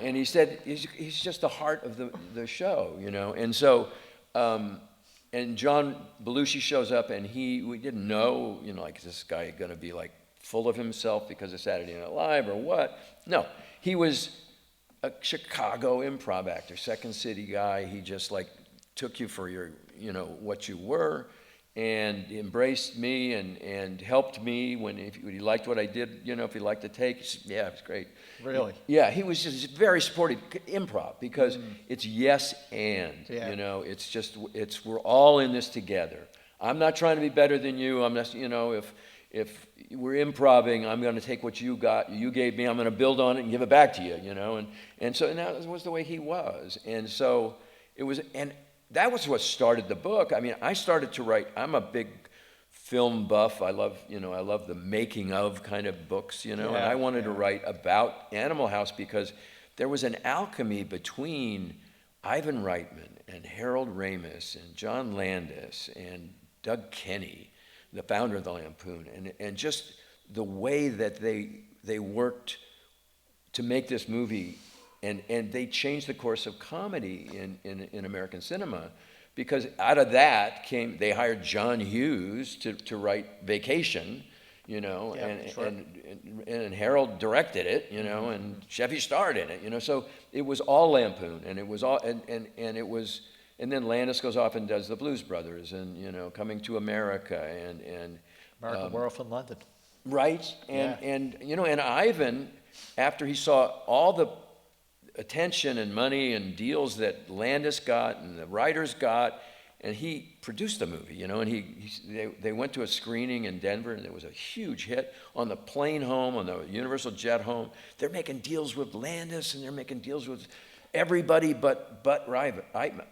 And he said, he's just the heart of the show, you know. And so, and John Belushi shows up, and we didn't know, like, is this guy going to be, like, full of himself because of Saturday Night Live or what? No, he was a Chicago improv actor, Second City guy. He just, like, took you for your, what you were, and embraced me and helped me if he liked what I did, if he liked the take. He said, yeah, it was great. Really? Yeah, he was just very supportive. Improv, because it's yes and, it's just, we're all in this together. I'm not trying to be better than you. I'm not, if we're improving, I'm going to take what you gave me, I'm going to build on it and give it back to you, and so that was the way he was. And so it was, and that was what started the book. I mean, I started to write. I'm a big film buff. I love the making of kind of books, and I wanted to write about Animal House because there was an alchemy between Ivan Reitman and Harold Ramis and John Landis and Doug Kenny, the founder of the Lampoon, and just the way that they worked to make this movie. And they changed the course of comedy in American cinema, because out of that they hired John Hughes to write Vacation, and Harold directed it, and Chevy starred in it, so it was all Lampoon, and it was all, and then Landis goes off and does the Blues Brothers, and Coming to America, and American Werewolf in London, right, and Ivan, after he saw all the attention and money and deals that Landis got and the writers got, and he produced the movie, and they went to a screening in Denver, and it was a huge hit. On the plane home, on the Universal Jet home, they're making deals with Landis, and they're making deals with everybody but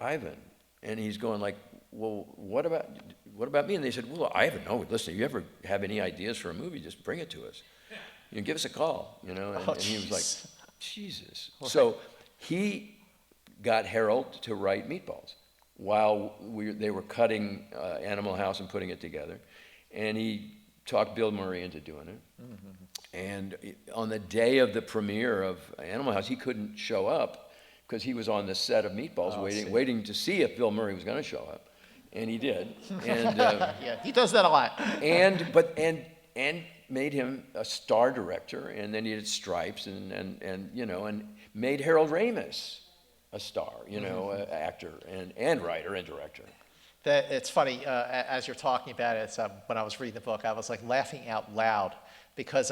Ivan, and he's going like, well, what about me? And they said, well, Ivan, no, listen, if you ever have any ideas for a movie, just bring it to us. Give us a call, and he was like, Jesus. Right. So he got Harold to write Meatballs while they were cutting Animal House and putting it together. And he talked Bill Murray into doing it. Mm-hmm. And on the day of the premiere of Animal House, he couldn't show up because he was on the set of Meatballs waiting to see if Bill Murray was going to show up. and he did, and Yeah, he does that a lot. and made him a star director, and then he did Stripes, and you know, and made Harold Ramis a star, you know, actor and writer and director. It's funny, as you're talking about it, when I was reading the book, I was like laughing out loud because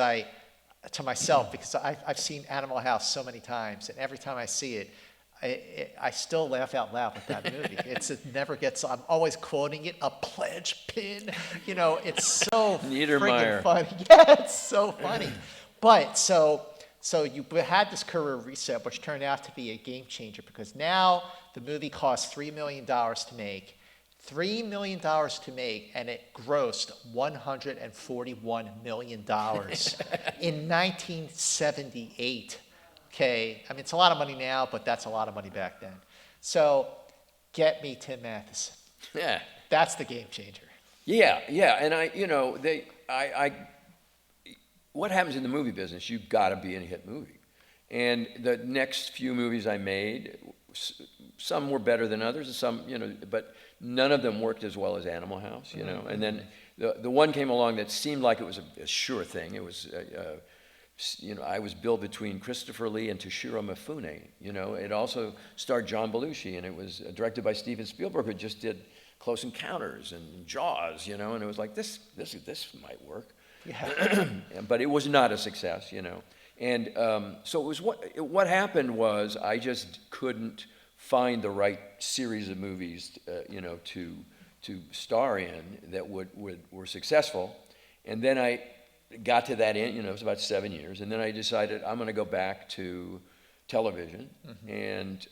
to myself, because I've seen Animal House so many times, and every time I see it, I still laugh out loud with that movie. It never gets, I'm always quoting it, a pledge pin. You know, it's so freaking funny. Yeah, it's so funny. But so you had this career reset, which turned out to be a game changer because now the movie cost $3 million to make. $3 million to make, and it grossed $141 million in 1978. Okay, I mean, it's a lot of money now, but that's a lot of money back then. So, get me Tim Matheson. Yeah. That's the game changer. Yeah, and what happens in the movie business, you've got to be in a hit movie. And the next few movies I made, some were better than others, and some, you know, but none of them worked as well as Animal House, you know. And then the one came along that seemed like it was a sure thing. It was, you know, I was billed between Christopher Lee and Toshiro Mifune. You know, it also starred John Belushi, and it was directed by Steven Spielberg, who just did Close Encounters and Jaws, you know. And it was like this might work. Yeah. But it was not a success, you know. And so it was what happened was I just couldn't find the right series of movies, you know, to star in that were successful. And then I got to that end, you know, it was about 7 years, and then I decided I'm going to go back to television, and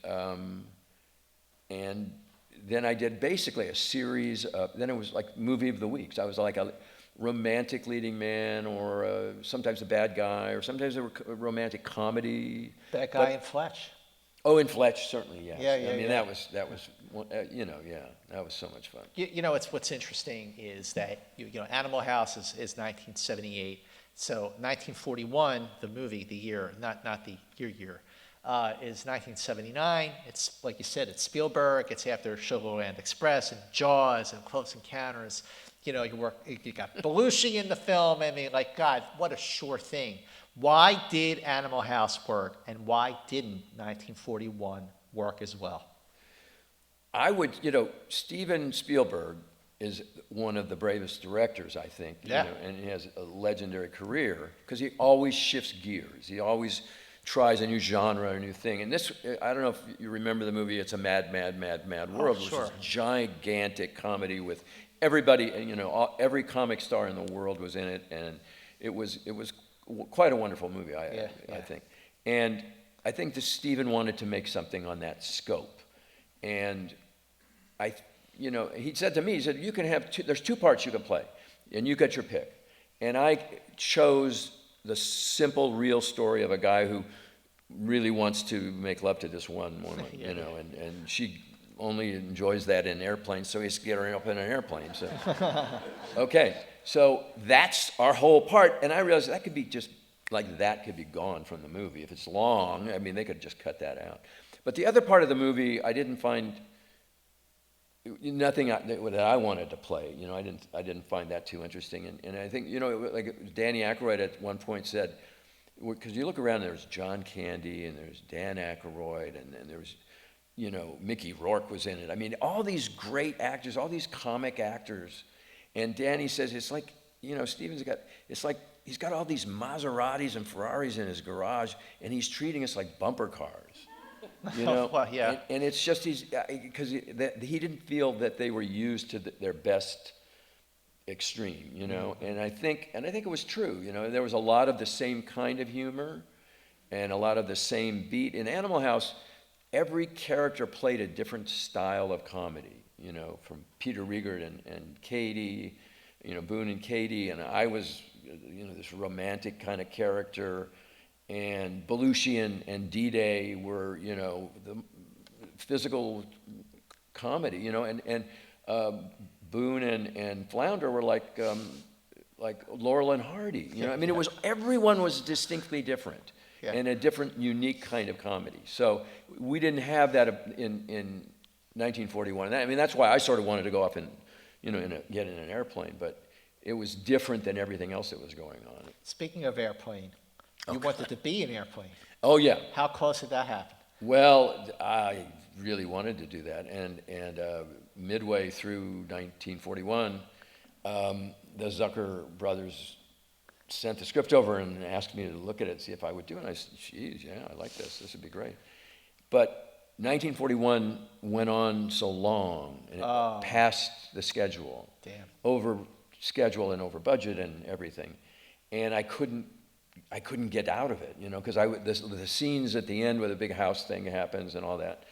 then I did basically a series of, then it was like movie of the week. So I was like a romantic leading man, or sometimes a bad guy, or sometimes a romantic comedy. Bad guy in Fletch. Oh, in Fletch, certainly, yes. Yeah, I mean, yeah. that was you know, yeah, that was so much fun. You know, what's interesting is that, you know, Animal House is 1978. So 1941, the movie, the year, not the year, is 1979. It's, like you said, it's Spielberg. It's after Sugarland Express and Jaws and Close Encounters. You know, you got Belushi in the film. I mean, like, God, what a sure thing. Why did Animal House work, and why didn't 1941 work as well? I would, you know, Steven Spielberg is one of the bravest directors, I think. Yeah. You know, and he has a legendary career because he always shifts gears. He always tries a new genre, a new thing. And this, I don't know if you remember the movie, It's a Mad, Mad, Mad, Mad World, sure. which was a gigantic comedy with everybody, you know, every comic star in the world was in it, and it was quite a wonderful movie, I think. And I think that Steven wanted to make something on that scope. And you know, he said to me, he said, you can have there's two parts you can play, and you get your pick. And I chose the simple, real story of a guy who really wants to make love to this one woman, you know, and she only enjoys that in airplanes, so he's getting her up in an airplane. So, okay, so that's our whole part, and I realized that could be just like that could be gone from the movie. If it's long, I mean, they could just cut that out. But the other part of the movie, I didn't find nothing that I wanted to play. You know, I didn't find that too interesting. And I think, you know, like Danny Aykroyd at one point said, because you look around, there's John Candy and there's Dan Aykroyd and there's, you know, Mickey Rourke was in it. I mean, all these great actors, all these comic actors. And Danny says, it's like, you know, it's like he's got all these Maseratis and Ferraris in his garage, and he's treating us like bumper cars. You know, Well, yeah. and it's just because he didn't feel that they were used to their best extreme, you know. And I think it was true. You know, there was a lot of the same kind of humor, and a lot of the same beat. In Animal House, every character played a different style of comedy. You know, from Peter Riegert and Katie, you know, Boone and Katie, and I was, you know, this romantic kind of character. And Belushi and D-Day were, you know, the physical comedy, you know, and Boone and Flounder were like Laurel and Hardy, you know. I mean, everyone was distinctly different and a different, unique kind of comedy. So we didn't have that in 1941. I mean, that's why I sort of wanted to go up and, get in an airplane, but it was different than everything else that was going on. Speaking of airplane, you wanted to be an airplane. Oh, yeah. How close did that happen? Well, I really wanted to do that, and midway through 1941, the Zucker brothers sent the script over and asked me to look at it and see if I would do it. And I said, geez, yeah, I like this. This would be great. But 1941 went on so long, and it passed the schedule. Damn. Over schedule and over budget and everything. And I couldn't get out of it, because the scenes at the end where the big house thing happens and all that,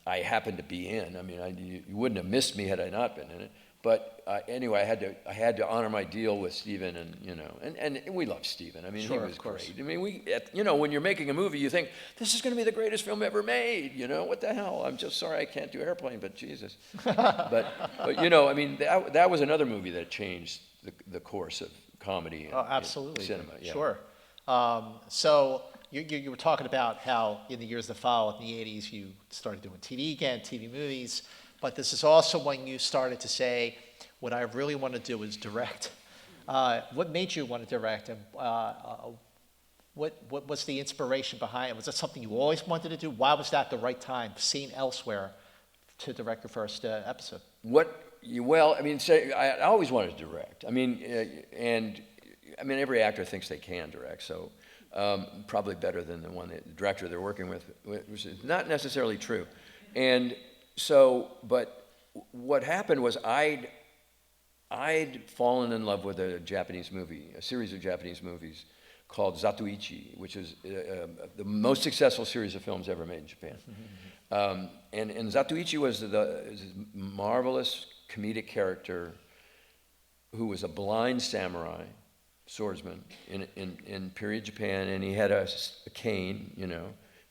I happened to be in. I mean, you wouldn't have missed me had I not been in it. But anyway, I had to honor my deal with Steven, and we love Steven. I mean, sure, he was of course. great. I mean, when you're making a movie, you think this is going to be the greatest film ever made. What the hell? I'm just sorry I can't do Airplane, but Jesus. but I mean, that was another movie that changed the course of comedy and absolutely. cinema. Yeah. Sure. So you were talking about how in the years that followed, in the 80s, you started doing TV again, TV movies. But this is also when you started to say, what I really want to do is direct. What made you want to direct? And what was the inspiration behind it? Was that something you always wanted to do? Why was that the right time, seen elsewhere, to direct your first episode? I always wanted to direct. I mean, every actor thinks they can direct, so probably better than the director they're working with, which is not necessarily true. And so, but what happened was I'd fallen in love with a series of Japanese movies called Zatoichi, which is the most successful series of films ever made in Japan. And Zatoichi was this marvelous comedic character who was a blind samurai swordsman in period Japan, and he had a cane,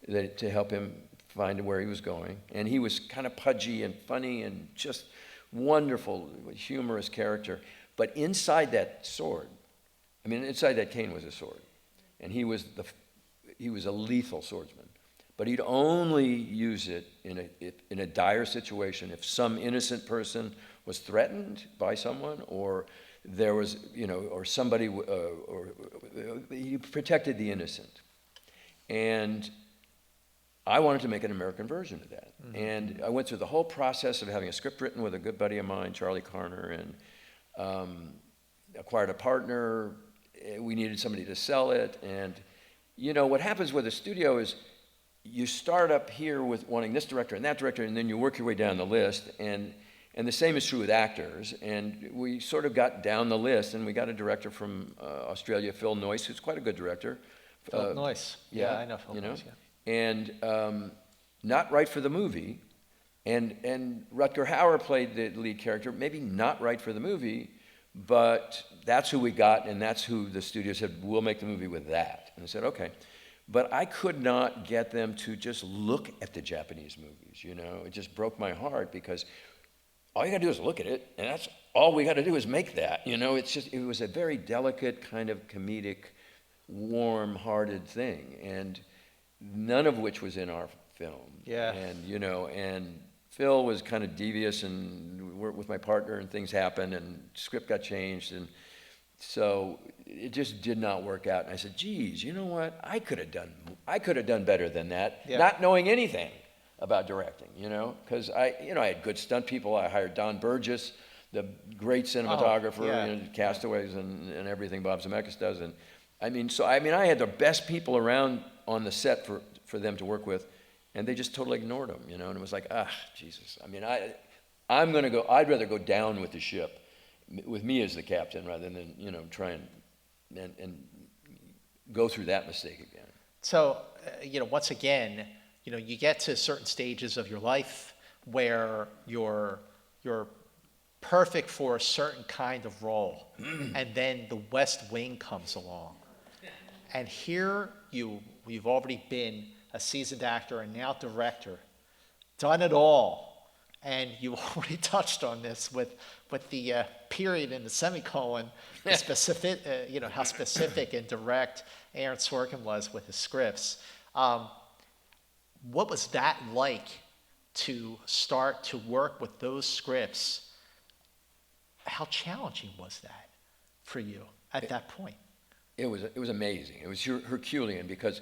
to help him find where he was going. And he was kind of pudgy and funny and just wonderful, humorous character. But inside that inside that cane was a sword. And he was a lethal swordsman. But he'd only use it in a dire situation if some innocent person was threatened by someone, or there was, or somebody, or he protected the innocent. And I wanted to make an American version of that. Mm-hmm. And I went through the whole process of having a script written with a good buddy of mine, Charlie Carner, and acquired a partner. We needed somebody to sell it. And, what happens with a studio is you start up here with wanting this director and that director, and then you work your way down the list. And the same is true with actors. And we sort of got down the list, and we got a director from Australia, Phil Noyce, who's quite a good director. Phil Noyce. Yeah, I know Phil Noyce, yeah. And not right for the movie. And Rutger Hauer played the lead character, maybe not right for the movie, but that's who we got, and that's who the studio said, we'll make the movie with that. And I said, okay. But I could not get them to just look at the Japanese movies, It just broke my heart, because all you got to do is look at it, and that's all we got to do is make that, It was a very delicate kind of comedic, warm-hearted thing, and none of which was in our film. Yeah. And, and Phil was kind of devious, and we worked with my partner, and things happened, and script got changed, and so it just did not work out. And I said, geez, you know what? I could have done better than that, not knowing anything about directing, because I had good stunt people. I hired Don Burgess, the great cinematographer, Castaways and everything Bob Zemeckis does. And I had the best people around on the set for them to work with, and they just totally ignored them, and it was like, Jesus. I'm going to go, I'd rather go down with the ship with me as the captain rather than, try and go through that mistake again. So, once again, you get to certain stages of your life where you're perfect for a certain kind of role, and then the West Wing comes along. And here you've already been a seasoned actor and now director, done it all. And you already touched on this with the period and the semicolon, the specific, how specific and direct Aaron Sorkin was with his scripts. What was that like to start to work with those scripts, how challenging was that for you at that point? It was amazing. It was Herculean because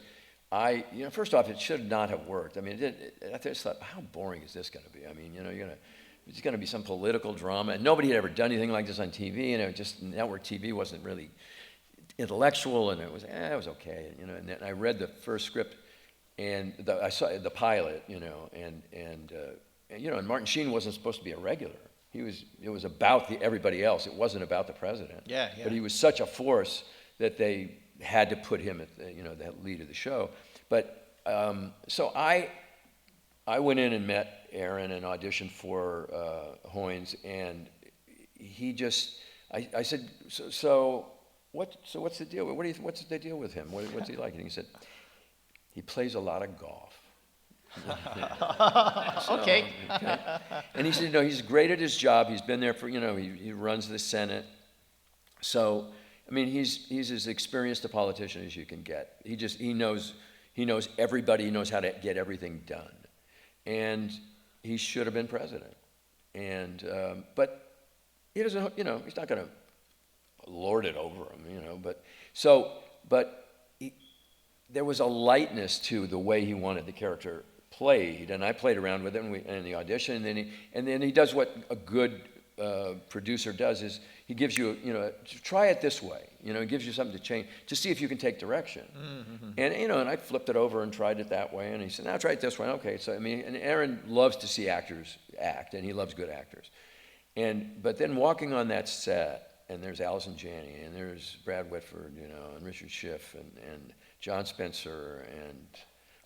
first off, it should not have worked. I mean, I just thought, how boring is this going to be? I mean, it's going to be some political drama, and nobody had ever done anything like this on TV, and it was just network TV wasn't really intellectual, and it was okay, And then I read the first script, and I saw the pilot, and Martin Sheen wasn't supposed to be a regular. It was about everybody else. It wasn't about the president. Yeah. But he was such a force that they had to put him at the lead of the show. But so I went in and met Aaron and auditioned for Hoynes, and I said, so what's the deal? What's the deal with him? What's he like? And he said, he plays a lot of golf. Okay. And he said, he's great at his job. He's been there for, he runs the Senate. So, I mean, he's as experienced a politician as you can get. He knows everybody. He knows how to get everything done. And he should have been president. And, but he doesn't, he's not going to lord it over him, but there was a lightness to the way he wanted the character played, and I played around with it in the audition, and then he does what a good producer does is he gives you, try it this way, he gives you something to change, to see if you can take direction. Mm-hmm. And, and I flipped it over and tried it that way, and he said, now try it this way. Okay, so, and Aaron loves to see actors act, and he loves good actors. But then walking on that set, and there's Allison Janney, and there's Brad Whitford, and Richard Schiff, and John Spencer, and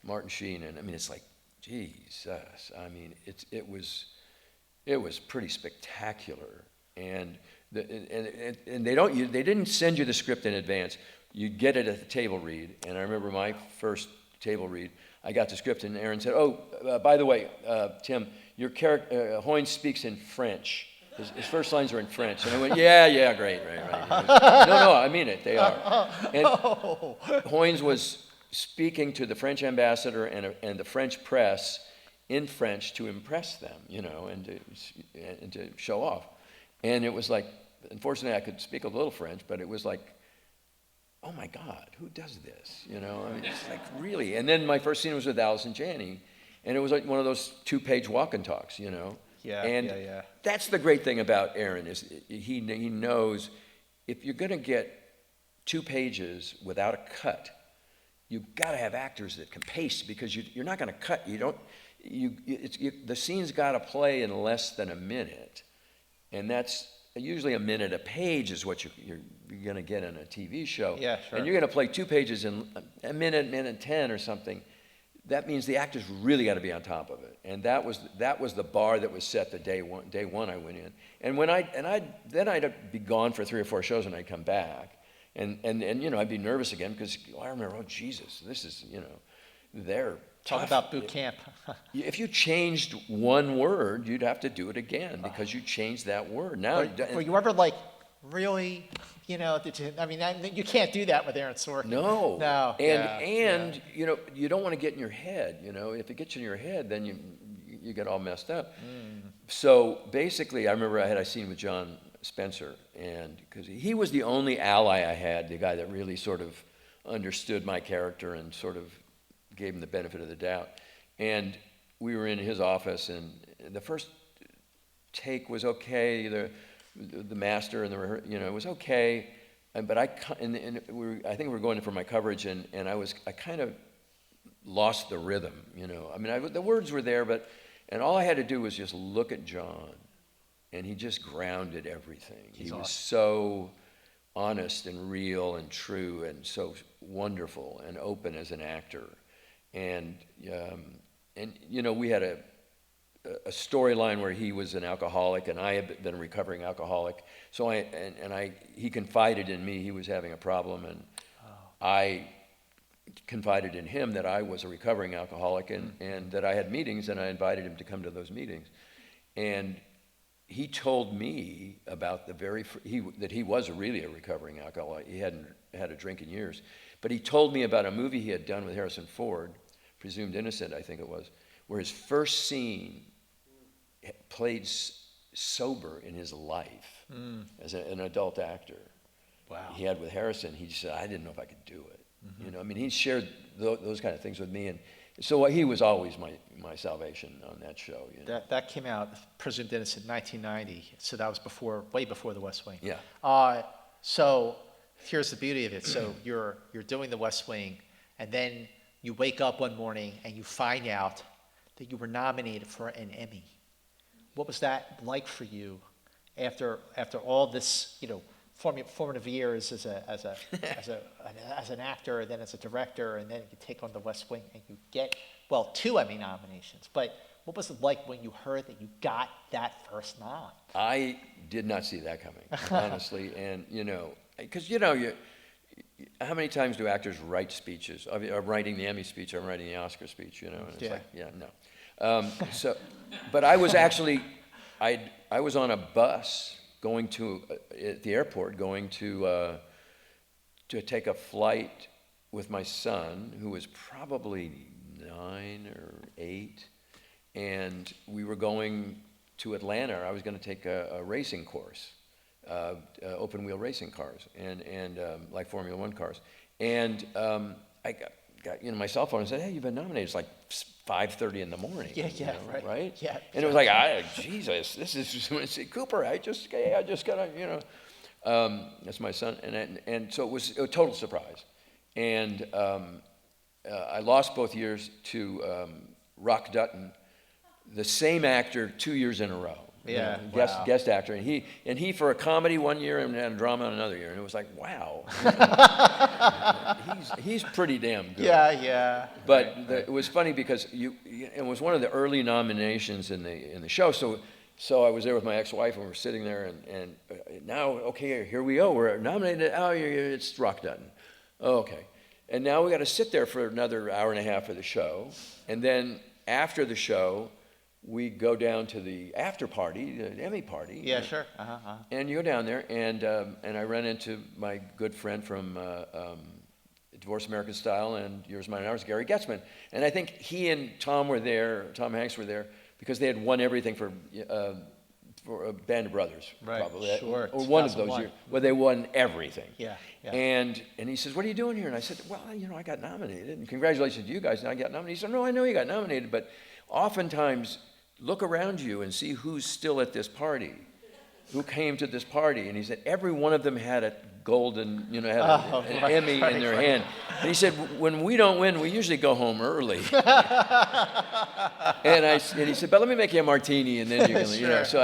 Martin Sheen, and I mean, it's like, Jesus, I mean, it was pretty spectacular, and they didn't send you the script in advance. You get it at the table read, and I remember my first table read, I got the script, and Aaron said, by the way, Tim, your character, Hoynes speaks in French. His first lines are in French. And I went, yeah, great, right. No, I mean it, they are. And Hoynes was speaking to the French ambassador and the French press in French to impress them, and to show off. And it was like, unfortunately I could speak a little French, but it was like, oh my God, who does this? I mean, it's like, really? And then my first scene was with Allison Janney, and it was like one of those 2-page walk and talks, Yeah. That's the great thing about Aaron is he knows if you're going to get 2 pages without a cut, you've got to have actors that can pace because you're not going to cut. The scene's got to play in less than a minute, and that's usually a minute a page is what you're going to get in a TV show. Yeah, sure. And you're going to play 2 pages in a minute 10 or something. That means the actors really got to be on top of it, and that was the bar that was set the day one I went in. And I'd be gone for 3 or 4 shows, and I'd come back, and I'd be nervous again because I remember, oh Jesus, this is they're talk tough. about boot camp. If you changed one word, you'd have to do it again because you changed that word. Now, were you ever like, really? I mean, you can't do that with Aaron Sorkin. No. And you don't want to get in your head. If it gets in your head, then you get all messed up. So basically, I remember I had a scene with John Spencer, and because he was the only ally I had, the guy that really sort of understood my character and sort of gave him the benefit of the doubt. And we were in his office, and the first take was okay. The master and it was okay, but I think we were going in for my coverage, and I kind of lost the rhythm, I mean, the words were there, and all I had to do was just look at John, and he just grounded everything. He was so honest and real and true and so wonderful and open as an actor, and we had a storyline where he was an alcoholic and I had been a recovering alcoholic. So he confided in me he was having a problem, and I confided in him that I was a recovering alcoholic and that I had meetings, and I invited him to come to those meetings. And he told me about that he was really a recovering alcoholic. He hadn't had a drink in years. But he told me about a movie he had done with Harrison Ford, Presumed Innocent, I think it was, where his first scene played sober in his life as an adult actor. Wow. He had with Harrison. He said, I didn't know if I could do it. You know, I mean, he shared those kind of things with me, and so he was always my salvation on that show. You know? That came out, Presumed Innocent, 1990. So that was way before The West Wing. Yeah. So here's the beauty of it. So you're doing The West Wing, and then you wake up one morning and you find out that you were nominated for an Emmy. What was that like for you after all this, you know, formative years as an actor, and then as a director, and then you take on The West Wing and you get, well, 2 Emmy nominations. But what was it like when you heard that you got that first nom? I did not see that coming, honestly. And, you know, because, you know, how many times do actors write speeches? I'm writing the Emmy speech, I'm writing the Oscar speech, you know, and it's like, yeah, no. But I was actually, I was on a bus going to, at the airport, going to take a flight with my son, who was probably 9 or 8, and we were going to Atlanta. I was going to take a racing course, open wheel racing cars, and like Formula One cars. And I got my cell phone and said, hey, you've been nominated. It's like 5:30 in the morning. Yeah, you know, right? Yeah. And it was like, Jesus, this is Cooper. I just gotta, you know, that's my son, and so it was a total surprise. And I lost both years to Rock Dutton, the same actor 2 years in a row. Yeah, you know, guest actor, and he for a comedy one year and a drama another year, and it was like, wow, he's pretty damn good. Yeah. But it was funny because it was one of the early nominations in the show. So I was there with my ex-wife, and we were sitting there, and now, okay, here we go. We're nominated. Oh, it's Rock Dutton. Oh, okay. And now we got to sit there for another hour and a half of the show, and then after the show, we go down to the after party, the Emmy party. Yeah, sure. And you go down there, and I ran into my good friend from Divorce American Style and Yours, Mine, and Ours, Gary Getzman. And I think he and Tom Hanks were there because they had won everything for a Band of Brothers, right, probably. Sure. Or one of those years, where they won everything. Yeah. And he says, what are you doing here? And I said, well, you know, I got nominated, and congratulations to you guys, and I got nominated. He said, no, I know you got nominated, but oftentimes, look around you and see who's still at this party, who came to this party. And he said, every one of them had a golden, you know, had an Emmy in their hand. And he said, when we don't win, we usually go home early. and he said, but let me make you a martini, and then you can, you know. So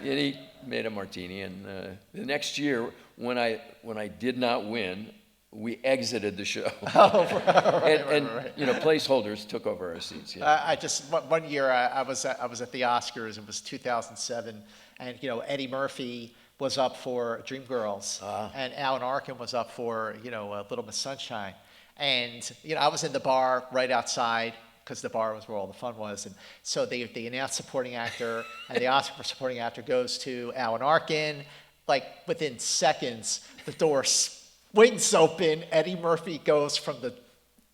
he made a martini, and the next year, when I did not win, we exited the show. And you know, placeholders took over our seats. Yeah. I just one year I was at the Oscars. It was 2007, and you know, Eddie Murphy was up for Dreamgirls, and Alan Arkin was up for, you know, Little Miss Sunshine, and you know, I was in the bar right outside, because the bar was where all the fun was, and so they announced supporting actor, and the Oscar for supporting actor goes to Alan Arkin. Like within seconds, the door swings open. Eddie Murphy goes from the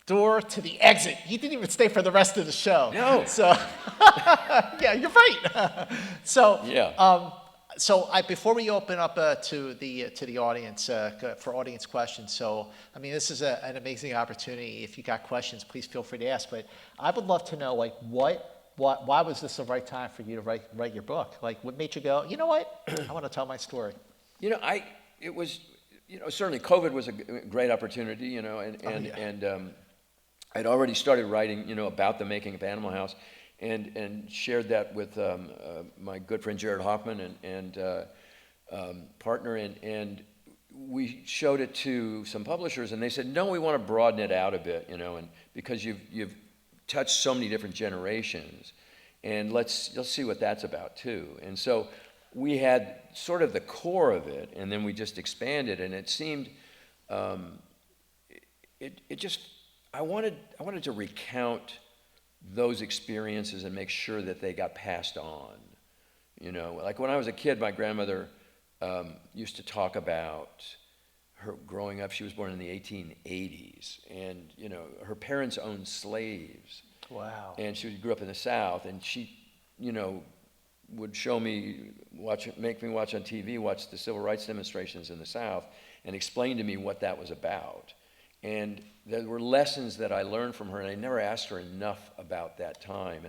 door to the exit. He didn't even stay for the rest of the show. No. So, yeah, you're right. So, yeah. So before we open up to the audience for audience questions, so I mean, this is an amazing opportunity. If you got questions, please feel free to ask. But I would love to know, like, why was this the right time for you to write your book? Like, what made you go, you know what, I want to tell my story? You know, it was, you know, certainly COVID was a great opportunity, you know, and I'd already started writing, you know, about the making of Animal House, and shared that with my good friend Jared Hoffman and partner, and we showed it to some publishers, and they said, no, we want to broaden it out a bit, you know, and because you've touched so many different generations, and let's see what that's about too. And so we had sort of the core of it, and then we just expanded, and it seemed it just I wanted to recount those experiences and make sure that they got passed on. You know, like when I was a kid, my grandmother used to talk about her growing up. She was born in the 1880s, and you know, her parents owned slaves. Wow. And she grew up in the South, and she, you know, would show me, make me watch on TV, watch the civil rights demonstrations in the South, and explain to me what that was about. And there were lessons that I learned from her, and I never asked her enough about that time,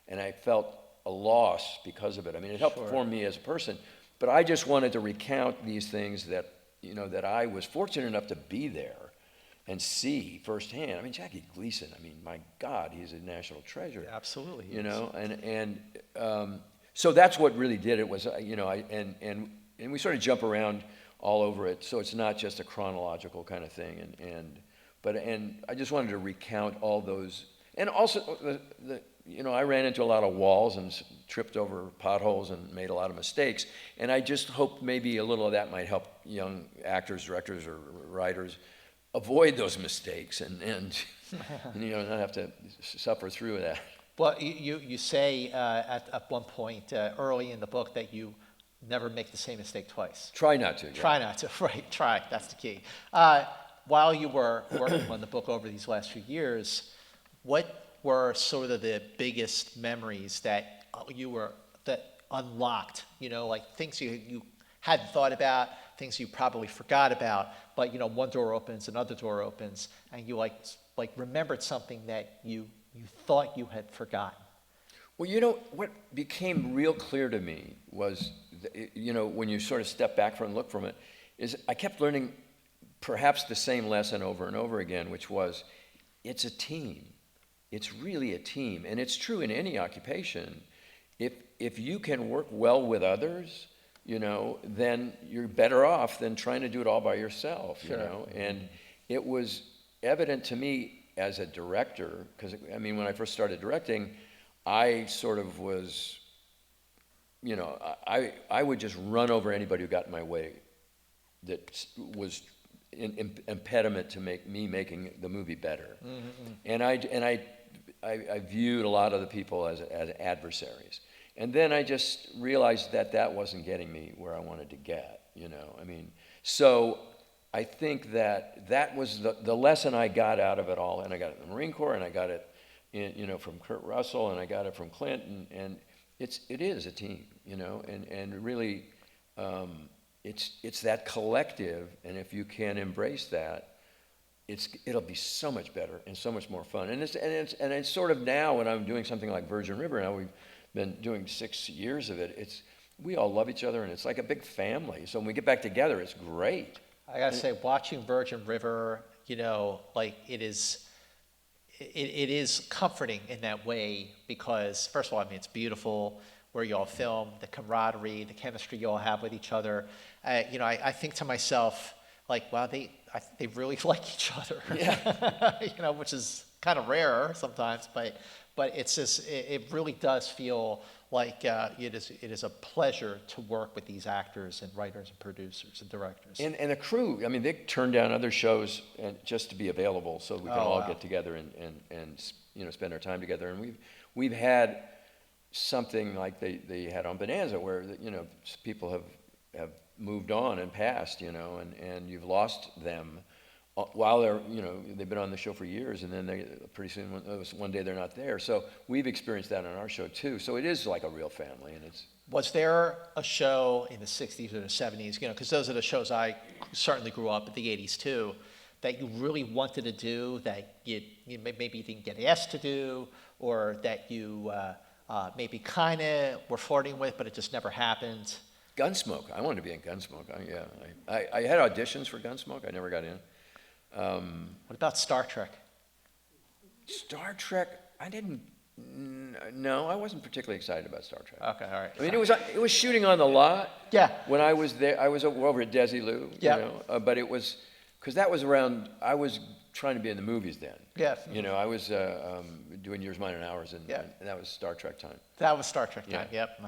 and I felt a loss because of it. I mean, it helped form me as a person, but I just wanted to recount these things that, you know, that I was fortunate enough to be there and see firsthand. I mean, Jackie Gleason, I mean, my God, he's a national treasure. Absolutely. You know, so that's what really did it was, you know, and we sort of jump around all over it, so it's not just a chronological kind of thing, but I just wanted to recount all those, and also you know, I ran into a lot of walls and tripped over potholes and made a lot of mistakes, and I just hoped maybe a little of that might help young actors, directors, or writers avoid those mistakes and you know, not have to suffer through that. Well, you say at one point early in the book that you never make the same mistake twice. Try not to. Yeah. Try not to, right, try, that's the key. While you were working on the book over these last few years, what were sort of the biggest memories that that unlocked, you know, like things you hadn't thought about, things you probably forgot about, but, you know, one door opens, another door opens, and you like remembered something that you thought you had forgotten? Well, you know, what became real clear to me was, you know, when you sort of step back from and look from it, is I kept learning perhaps the same lesson over and over again, which was, it's a team. It's really a team. And it's true in any occupation. If you can work well with others, you know, then you're better off than trying to do it all by yourself, you know. And it was evident to me as a director, because, I mean, when I first started directing, I sort of was, you know, I would just run over anybody who got in my way that was an impediment to making the movie better. And I viewed a lot of the people as adversaries. And then I just realized that wasn't getting me where I wanted to get, you know. I mean, so I think that was the lesson I got out of it all. And I got it in the Marine Corps, and I got it you know, from Kurt Russell, and I got it from Clint, and it is a team, you know, and really it's that collective, and if you can embrace that, it'll be so much better and so much more fun. And it's sort of now when I'm doing something like Virgin River, now we've been doing 6 years of it, we all love each other, and it's like a big family. So when we get back together, it's great. I gotta say, watching Virgin River, you know, like it is comforting in that way because, first of all, I mean, it's beautiful where you all film, the camaraderie, the chemistry you all have with each other. You know, I think to myself, like, wow, they really like each other. Yeah. You know, which is kind of rare sometimes, but it's just, it really does feel like it is a pleasure to work with these actors and writers and producers and directors. And a crew. I mean, they turn down other shows just to be available so we can all get together and you know, spend our time together. And we've had something like they had on Bonanza where, you know, people have moved on and passed, you know, and you've lost them while they're, you know, they've been on the show for years, and then they pretty soon one day they're not there. So we've experienced that on our show too. So it is like a real family, and it's. Was there a show in the 60s or the 70s, you know, because those are the shows I certainly grew up in the 80s too, that you really wanted to do that you maybe didn't get asked to do, or that you maybe kind of were flirting with, but it just never happened? Gunsmoke. I wanted to be in Gunsmoke. I had auditions for Gunsmoke. I never got in. What about Star Trek? Star Trek, I didn't. No, I wasn't particularly excited about Star Trek. Okay, all right. I mean, it was shooting on the lot. Yeah. When I was there, I was over at Desilu. Yeah. You know, but it was because that was around. I was trying to be in the movies then. Yeah. You know, I was doing Years, Mine, and Hours, and that was Star Trek time. That was Star Trek time. Yeah. Yep.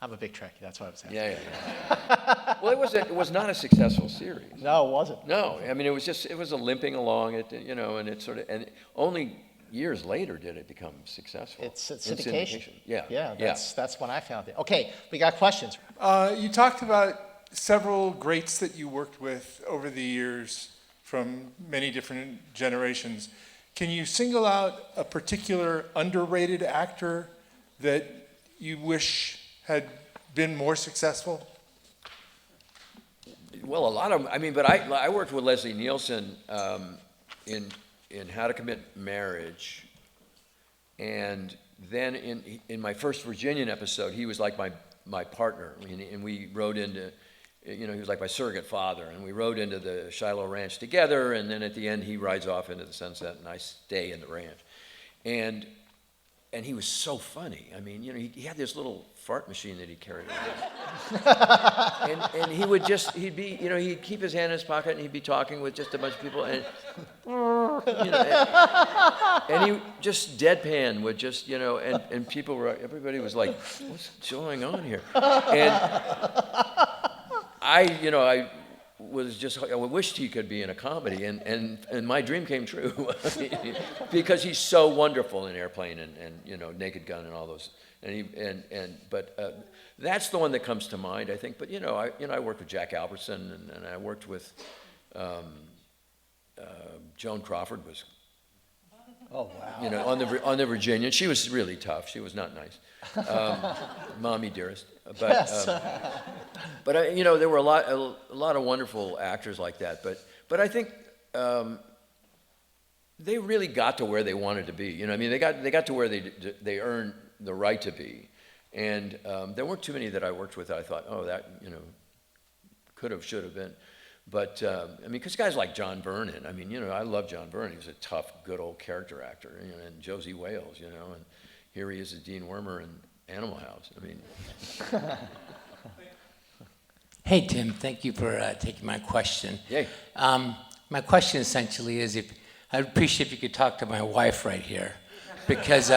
I'm a big Trekkie. That's why I was asking. Yeah. Well, it was not a successful series. No, it wasn't. No, I mean, it was a limping along. You know, and it sort of, and only years later did it become successful. It's syndication. Yeah. Yeah, that's when I found it. Okay, we got questions. You talked about several greats that you worked with over the years from many different generations. Can you single out a particular underrated actor that you wish had been more successful? Well, a lot of them. I mean, but I worked with Leslie Nielsen in How to Commit Marriage, and then in my first Virginian episode, he was like my partner, and we rode into, he was like my surrogate father, and we rode into the Shiloh Ranch together, and then at the end he rides off into the sunset, and I stay in the ranch, and he was so funny. I mean, he had this little fart machine that he carried around. and he'd be, he'd keep his hand in his pocket and he'd be talking with just a bunch of people and he just deadpan would just, and everybody was like, what's going on here? And I wished he could be in a comedy, and my dream came true because he's so wonderful in Airplane and Naked Gun and all those, but that's the one that comes to mind, I think. But I worked with Jack Albertson and I worked with Joan Crawford was. Oh wow! On the Virginian, she was really tough. She was not nice, mommy dearest. But Yes. but there were a lot of wonderful actors like that. But I think they really got to where they wanted to be. They got to where they earned the right to be. And there weren't too many that I worked with that I thought, oh, that could have, should have been. But, because guys like John Vernon, I love John Vernon. He was a tough, good old character actor, and Josie Wales, and here he is as Dean Wormer in Animal House. Hey, Tim, thank you for taking my question. Yay. My question essentially is I'd appreciate if you could talk to my wife right here, because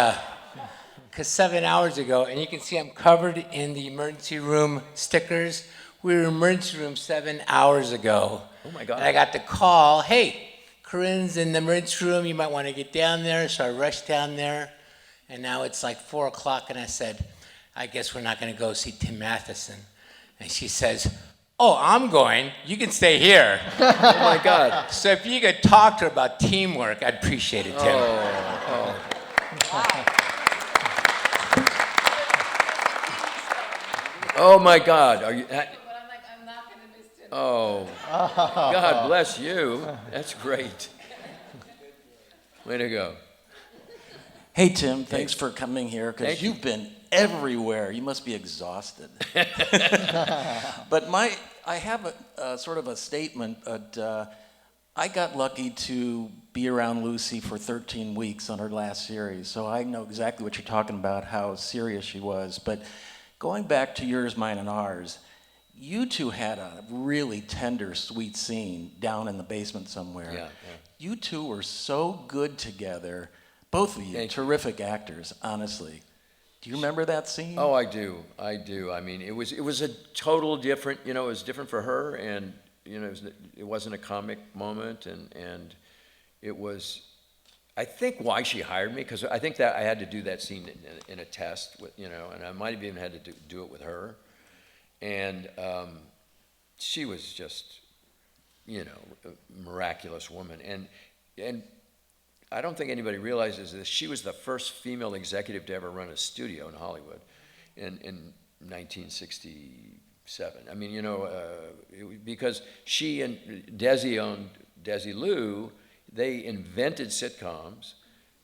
7 hours ago, and you can see I'm covered in the emergency room stickers. We were in emergency room 7 hours ago. Oh my God. And I got the call, hey, Corinne's in the emergency room, you might want to get down there. So I rushed down there, and now it's like 4 o'clock, and I said, I guess we're not going to go see Tim Matheson. And she says, oh, I'm going, you can stay here. Oh my God. So if you could talk to her about teamwork, I'd appreciate it, Tim. Oh my God. Are you? But I'm like, I'm not going to miss dinner. Oh, God bless you. That's great. Way to go. Hey, Tim, thanks for coming here, because Thank you. you've been everywhere. You must be exhausted. But I have a sort of a statement, but I got lucky to be around Lucy for 13 weeks on her last series, so I know exactly what you're talking about, how serious she was. But going back to Yours, Mine, and Ours, you two had a really tender, sweet scene down in the basement somewhere. Yeah. You two were so good together. Both of you, Thank you. terrific actors, honestly. Do you remember that scene? Oh, I do. It was a total different, it was different for her, and, it wasn't a comic moment, and it was, I think, why she hired me, because I think that I had to do that scene in a test, with, and I might have even had to do it with her. And she was just, a miraculous woman. And I don't think anybody realizes this. She was the first female executive to ever run a studio in Hollywood in 1967. Because she and Desi owned Desilu, they invented sitcoms,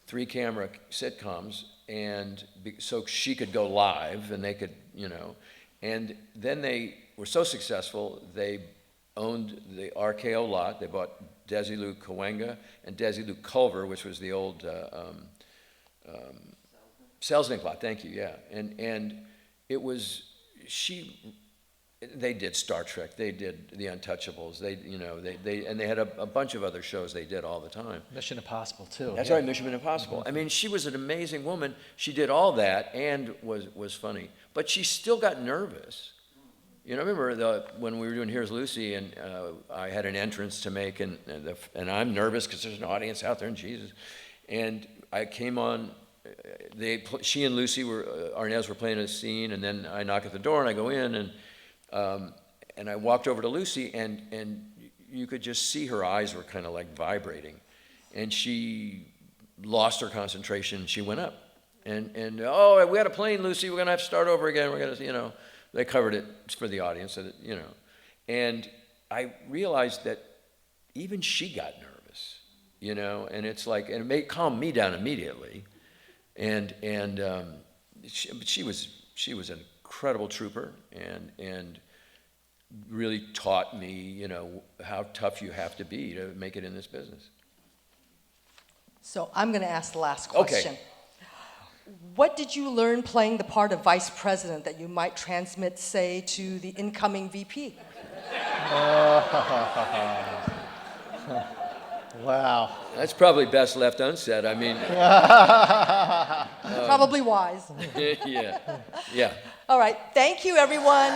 3-camera sitcoms, and so she could go live, and they could, and then they were so successful, they owned the RKO lot. They bought Desilu Cahuenga and Desilu Culver, which was the old Selznick lot. Thank you, yeah. And it was, they did Star Trek, they did The Untouchables, they had a bunch of other shows they did all the time. Mission Impossible too. That's yeah. right, Mission Impossible. She was an amazing woman. She did all that and was funny, but she still got nervous. I remember when we were doing Here's Lucy, and I had an entrance to make, and I'm nervous because there's an audience out there, and Jesus. And I came on, she and Lucy Arnaz were playing a scene, and then I knock at the door, and I go in, and I walked over to Lucy, and you could just see her eyes were kind of like vibrating. And she lost her concentration. She went up. And oh, we had a plane, Lucy. We're going to have to start over again. We're going to, they covered it for the audience, so that, And I realized that even she got nervous, and it's like, and it calmed me down immediately. She was an incredible trooper, and really taught me, how tough you have to be to make it in this business. So I'm going to ask the last Okay. question. What did you learn playing the part of vice president that you might transmit, say, to the incoming VP? Wow. That's probably best left unsaid. I mean, Probably wise. yeah. All right. Thank you, everyone.